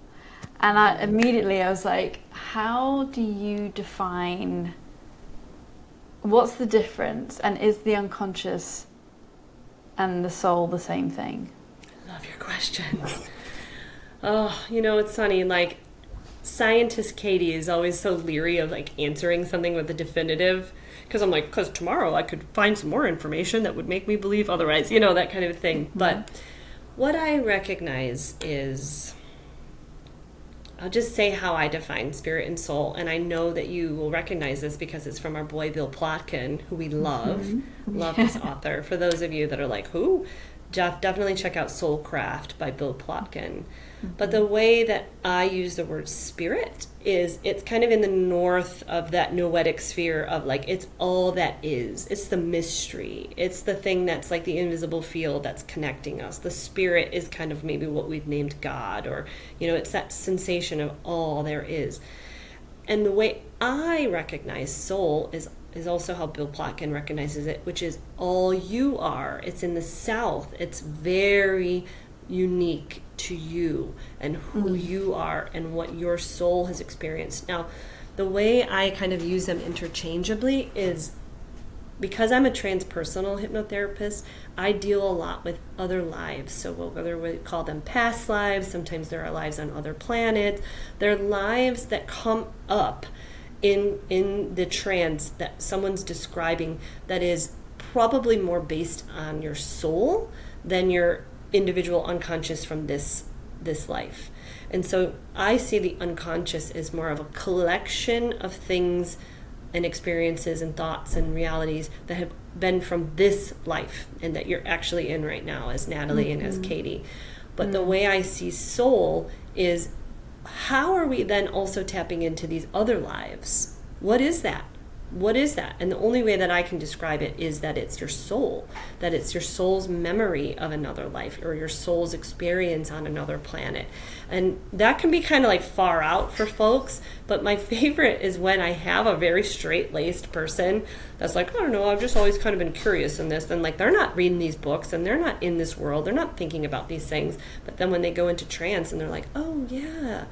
and I was like, how do you define, what's the difference, and is the unconscious and the soul the same thing? I love your questions. Oh, it's funny, like scientist Katie is always so leery of like answering something with a definitive, because I'm like, because tomorrow I could find some more information that would make me believe otherwise, that kind of thing. But what I recognize is, I'll just say how I define spirit and soul, and I know that you will recognize this because it's from our boy Bill Plotkin, who we love. Love this author. For those of you that are like, who? Definitely check out Soulcraft by Bill Plotkin. But the way that I use the word spirit is, it's kind of in the north of that noetic sphere of like, it's all that is. It's the mystery. It's the thing that's like the invisible field that's connecting us. The spirit is kind of maybe what we've named God, or, it's that sensation of all there is. And the way I recognize soul is also how Bill Plotkin recognizes it, which is all you are. It's in the South. It's very unique to you and who you are and what your soul has experienced. Now, the way I kind of use them interchangeably is, because I'm a transpersonal hypnotherapist, I deal a lot with other lives. So whether we call them past lives, sometimes there are lives on other planets. They're lives that come up in the trance that someone's describing, that is probably more based on your soul than your individual unconscious from this life. And so I see the unconscious as more of a collection of things and experiences and thoughts and realities that have been from this life and that you're actually in right now, as Natalie and as Katie. But the way I see soul is, how are we then also tapping into these other lives? What is that? What is that? And the only way that I can describe it is that it's your soul, that it's your soul's memory of another life, or your soul's experience on another planet. And that can be kind of like far out for folks, but my favorite is when I have a very straight-laced person that's like, I don't know, I've just always kind of been curious in this, and like they're not reading these books and they're not in this world, they're not thinking about these things, but then when they go into trance and they're like, oh yeah,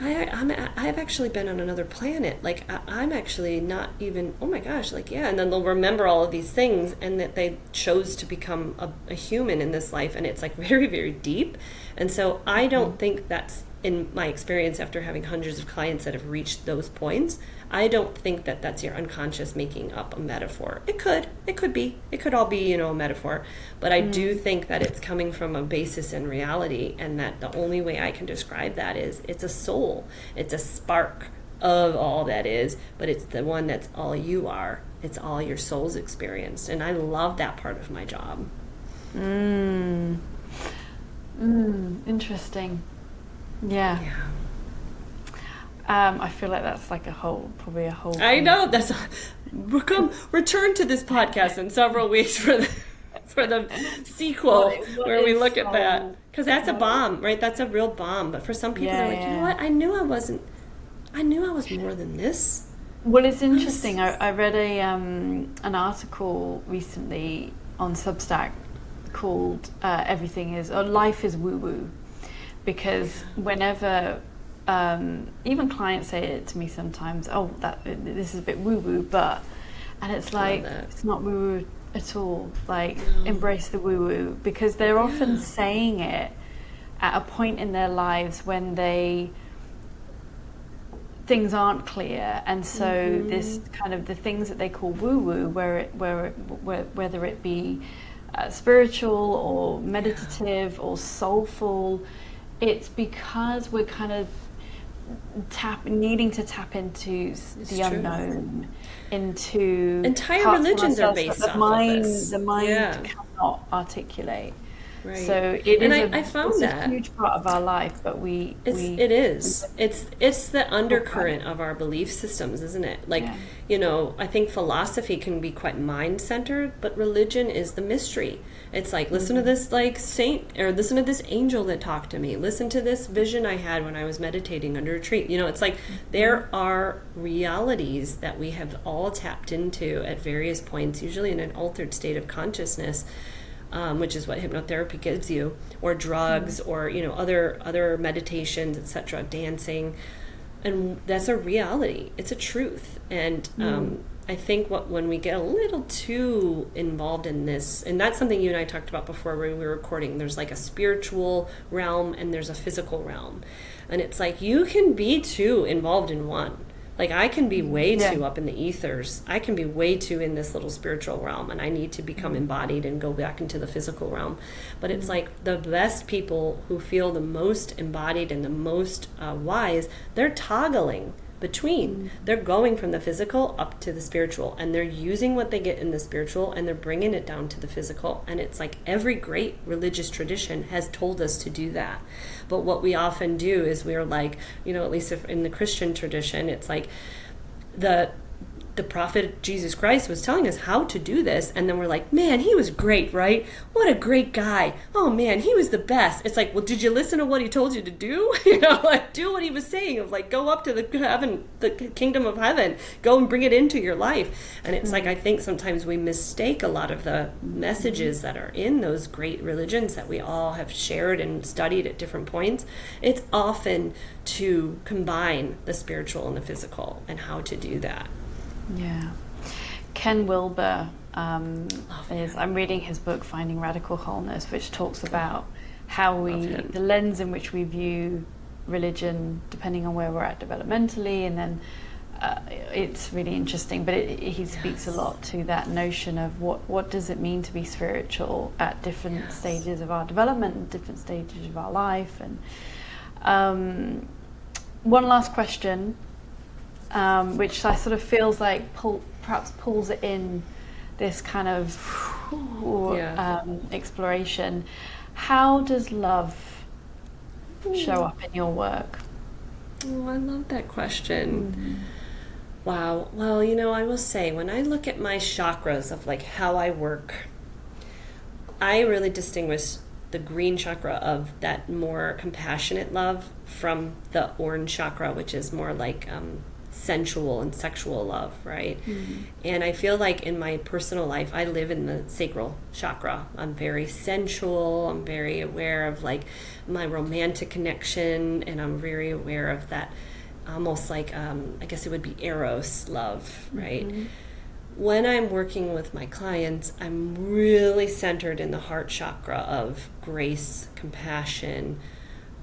I've actually been on another planet. Like, I'm actually not even, oh my gosh, like, yeah. And then they'll remember all of these things, and that they chose to become a human in this life. And it's like very, very deep. And so I don't think that's in my experience after having hundreds of clients that have reached those points, I don't think that that's your unconscious making up a metaphor. It could be, it could all be, a metaphor, but I do think that it's coming from a basis in reality, and that the only way I can describe that is it's a soul, it's a spark of all that is, but it's the one that's all you are. It's all your soul's experience, and I love that part of my job. Interesting. Yeah. I feel like that's like probably a whole. I know return to this podcast in several weeks for the sequel where we look at that, because that's a bomb, right? That's a real bomb. But for some people, they're like, you know what? I knew I was more than this. Well, it's interesting. I read an article recently on Substack called "Life is Woo Woo," because whenever even clients say it to me sometimes, this is a bit woo woo, and it's like it's not woo woo at all. Like, embrace the woo woo, because they're often saying it at a point in their lives when things aren't clear, and so this kind of the things that they call woo woo, whether it be spiritual or meditative or soulful, it's because we're kind of needing to tap into the unknown, into entire religions are based on this. The mind cannot articulate. Right. So I found that a huge part of our life, but it's the undercurrent of our belief systems, isn't it? Like, I think philosophy can be quite mind-centered, but religion is the mystery. It's like, listen to this like saint, or listen to this angel that talked to me. Listen to this vision I had when I was meditating under a tree. It's like there are realities that we have all tapped into at various points, usually in an altered state of consciousness. Which is what hypnotherapy gives you, or drugs, or other meditations, etc., dancing, and that's a reality. It's a truth, and I think when we get a little too involved in this, and that's something you and I talked about before when we were recording. There's like a spiritual realm and there's a physical realm, and it's like you can be too involved in one. Like, I can be way too up in the ethers. I can be way too in this little spiritual realm, and I need to become embodied and go back into the physical realm. But it's like the best people who feel the most embodied and the most wise, they're toggling between. They're going from the physical up to the spiritual, and they're using what they get in the spiritual and they're bringing it down to the physical. And it's like every great religious tradition has told us to do that. But what we often do is we're like, at least if in the Christian tradition, it's like the prophet Jesus Christ was telling us how to do this, and then we're like, man, he was great, right? What a great guy. Oh man, he was the best. It's like, well, did you listen to what he told you to do? Like, do what he was saying, of like, go up to the kingdom of heaven, go and bring it into your life. And it's like, I think sometimes we mistake a lot of the messages that are in those great religions that we all have shared and studied at different points. It's often to combine the spiritual and the physical, and how to do that. Yeah. Ken Wilber I'm reading his book Finding Radical Wholeness, which talks about how the lens in which we view religion, depending on where we're at developmentally, and then it's really interesting, but he speaks a lot to that notion of what does it mean to be spiritual at different stages of our development, different stages of our life. And one last question, which I sort of feels like perhaps pulls it in this kind of exploration. How does love show up in your work? Oh, I love that question. Wow. Well, I will say, when I look at my chakras of like how I work, I really distinguish the green chakra of that more compassionate love from the orange chakra, which is more like sensual and sexual love, right? And I feel like in my personal life, I live in the sacral chakra. I'm very sensual. I'm very aware of like my romantic connection, and I'm very aware of that almost like, I guess it would be eros love, right? When I'm working with my clients, I'm really centered in the heart chakra of grace, compassion,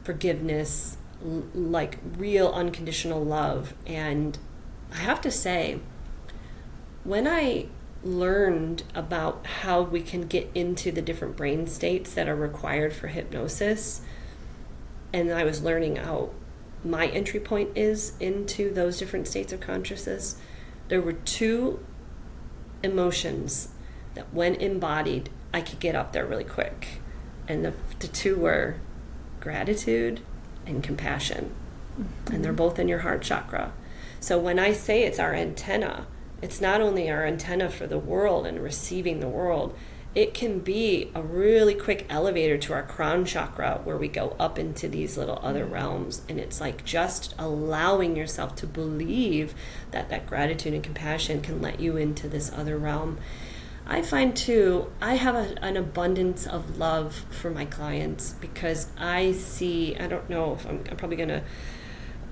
forgiveness, like real unconditional love. And I have to say, when I learned about how we can get into the different brain states that are required for hypnosis, and I was learning how my entry point is into those different states of consciousness, there were two emotions that when embodied, I could get up there really quick. And the two were gratitude and compassion. Mm-hmm. And they're both in your heart chakra. So when I say it's our antenna, it's not only our antenna for the world and receiving the world, it can be a really quick elevator to our crown chakra where we go up into these little other realms. And it's like just allowing yourself to believe that that gratitude and compassion can let you into this other realm. I find too, I have an abundance of love for my clients because I see, I don't know if I'm probably going to,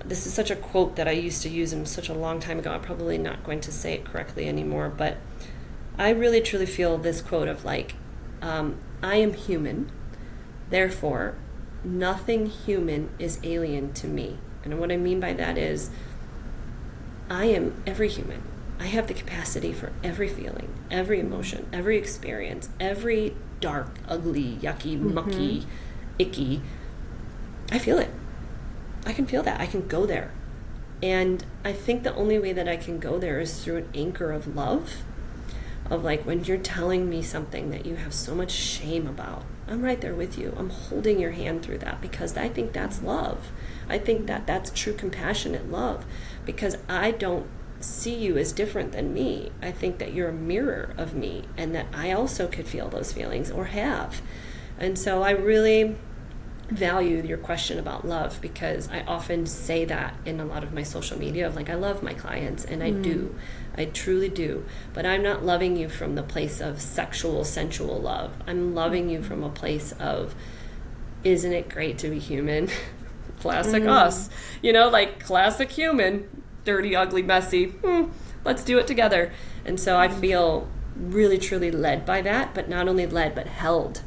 this is such a quote that I used to use such a long time ago. I'm probably not going to say it correctly anymore, but I really truly feel this quote of like, I am human, therefore nothing human is alien to me. And what I mean by that is I am every human. I have the capacity for every feeling, every emotion, every experience, every dark, ugly, yucky, mucky, icky. I feel it. I can feel that. I can go there. And I think the only way that I can go there is through an anchor of love, of like when you're telling me something that you have so much shame about, I'm right there with you. I'm holding your hand through that because I think that's love. I think that that's true compassionate love because I don't see you as different than me. I think that you're a mirror of me and that I also could feel those feelings or have. And so I really value your question about love because I often say that in a lot of my social media of like, I love my clients and I do. I truly do. But I'm not loving you from the place of sexual, sensual love. I'm loving you from a place of, isn't it great to be human? Classic us. You know, like classic human. Dirty, ugly, messy. Let's do it together. And so I feel really, truly led by that, but not only led, but held.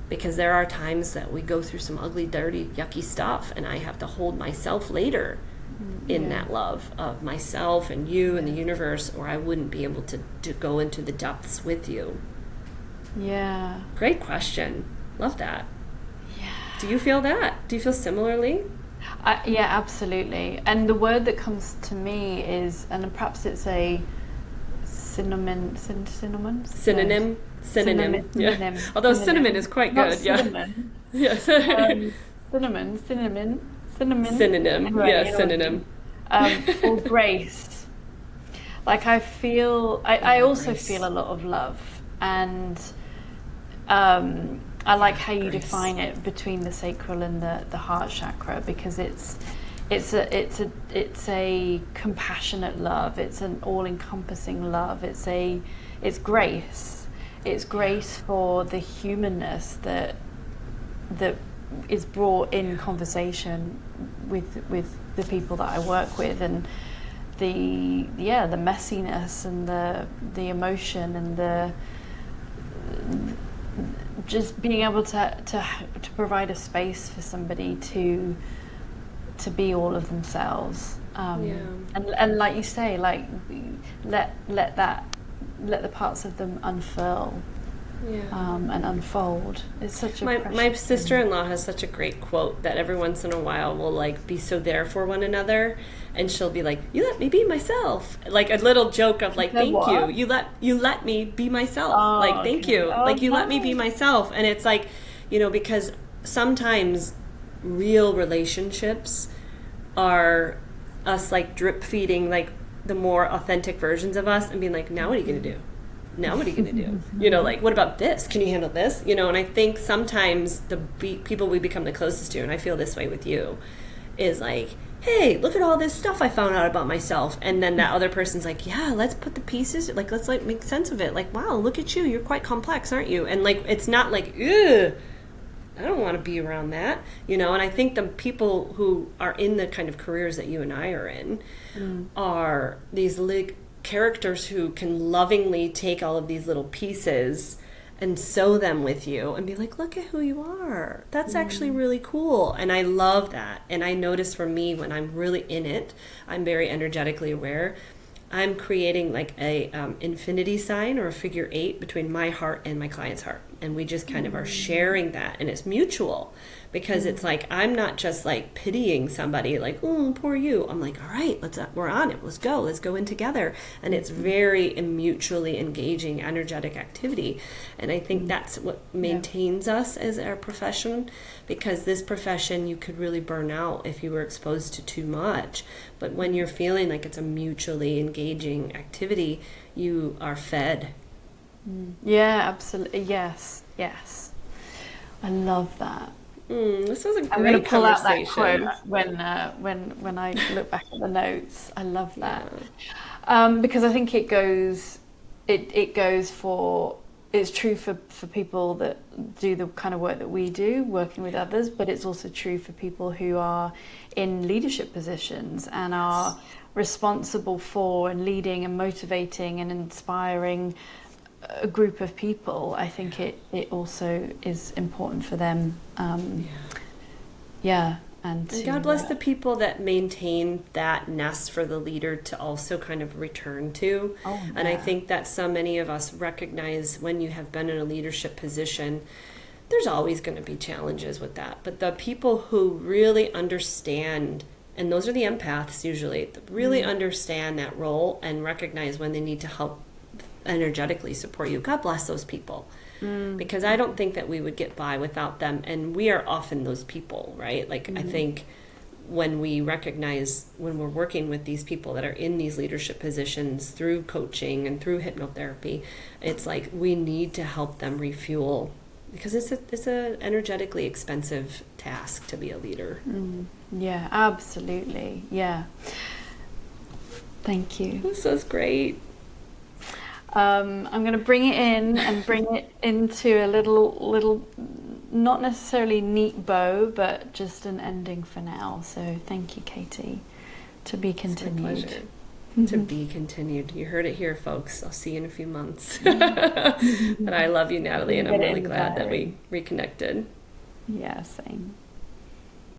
Because there are times that we go through some ugly, dirty, yucky stuff, and I have to hold myself later in that love of myself and you and the universe, or I wouldn't be able to go into the depths with you. Yeah. Great question. Love that. Yeah. Do you feel that? Do you feel similarly? Yeah, absolutely. And the word that comes to me is, and perhaps it's a synonym. Yeah. Although cinnamon is quite good. Cinnamon. Yes. Synonym. Synonym. Right, Yeah, synonym. Or grace. Like I also feel a lot of love, and I like how you define it between the sacral and the heart chakra because it's a compassionate love. It's an all-encompassing love. It's grace. It's grace for the humanness that is brought in conversation with the people that I work with, and the messiness and the emotion and the just being able to provide a space for somebody to be all of themselves, and like you say, like let the parts of them unfurl and unfold. It's such a my sister-in-law has such a great quote that every once in a while will like be so there for one another, and she'll be like, you let me be myself, like a little joke of like, thank you, you let me be myself, like thank you, like you let me be myself. And it's like, you know, because sometimes real relationships are us like drip feeding like the more authentic versions of us and being like, now what are you gonna do? Now what are you going to do? You know, like, what about this? Can you handle this? You know, and I think sometimes the people we become the closest to, and I feel this way with you, is like, hey, look at all this stuff I found out about myself. And then that other person's like, yeah, let's put the pieces, like, let's like make sense of it. Like, wow, look at you. You're quite complex, aren't you? And like, it's not like, ugh, I don't want to be around that, you know. And I think the people who are in the kind of careers that you and I are in are these characters who can lovingly take all of these little pieces and sew them with you and be like, look at who you are. That's actually really cool. And I love that. And I notice for me, when I'm really in it, I'm very energetically aware. I'm creating like a infinity sign or a figure 8 between my heart and my client's heart. And we just kind of are sharing that. And it's mutual, because it's like, I'm not just like pitying somebody like, oh, poor you. I'm like, all right, we're on it. Let's go in together. And it's very mutually engaging, energetic activity. And I think that's what maintains us as our profession, because this profession, you could really burn out if you were exposed to too much. But when you're feeling like it's a mutually engaging activity, you are fed. Yeah, absolutely. Yes. I love that. This was a great I'm going to pull out that conversation. quote when I look back at the notes. I love that. Because I think it goes for, it's true for people that do the kind of work that we do, working with others, but it's also true for people who are in leadership positions and are responsible for and leading and motivating and inspiring a group of people. I think it also is important for them. And God bless the people that maintain that nest for the leader to also kind of return to. And I think that so many of us recognize, when you have been in a leadership position, there's always going to be challenges with that. But the people who really understand, and those are the empaths usually, that really understand that role and recognize when they need to help energetically support you. God bless those people. Because I don't think that we would get by without them. And we are often those people, right? Like, I think when we recognize, when we're working with these people that are in these leadership positions through coaching and through hypnotherapy, it's like we need to help them refuel, because it's a energetically expensive task to be a leader. Yeah, absolutely. Yeah. Thank you. This was great. I'm going to bring it in and bring it into a little, not necessarily neat bow, but just an ending for now. So thank you, Katie. To be continued. It's my pleasure. To be continued. You heard it here, folks. I'll see you in a few months. But I love you, Natalie, and I'm really glad that we reconnected. Yeah, same.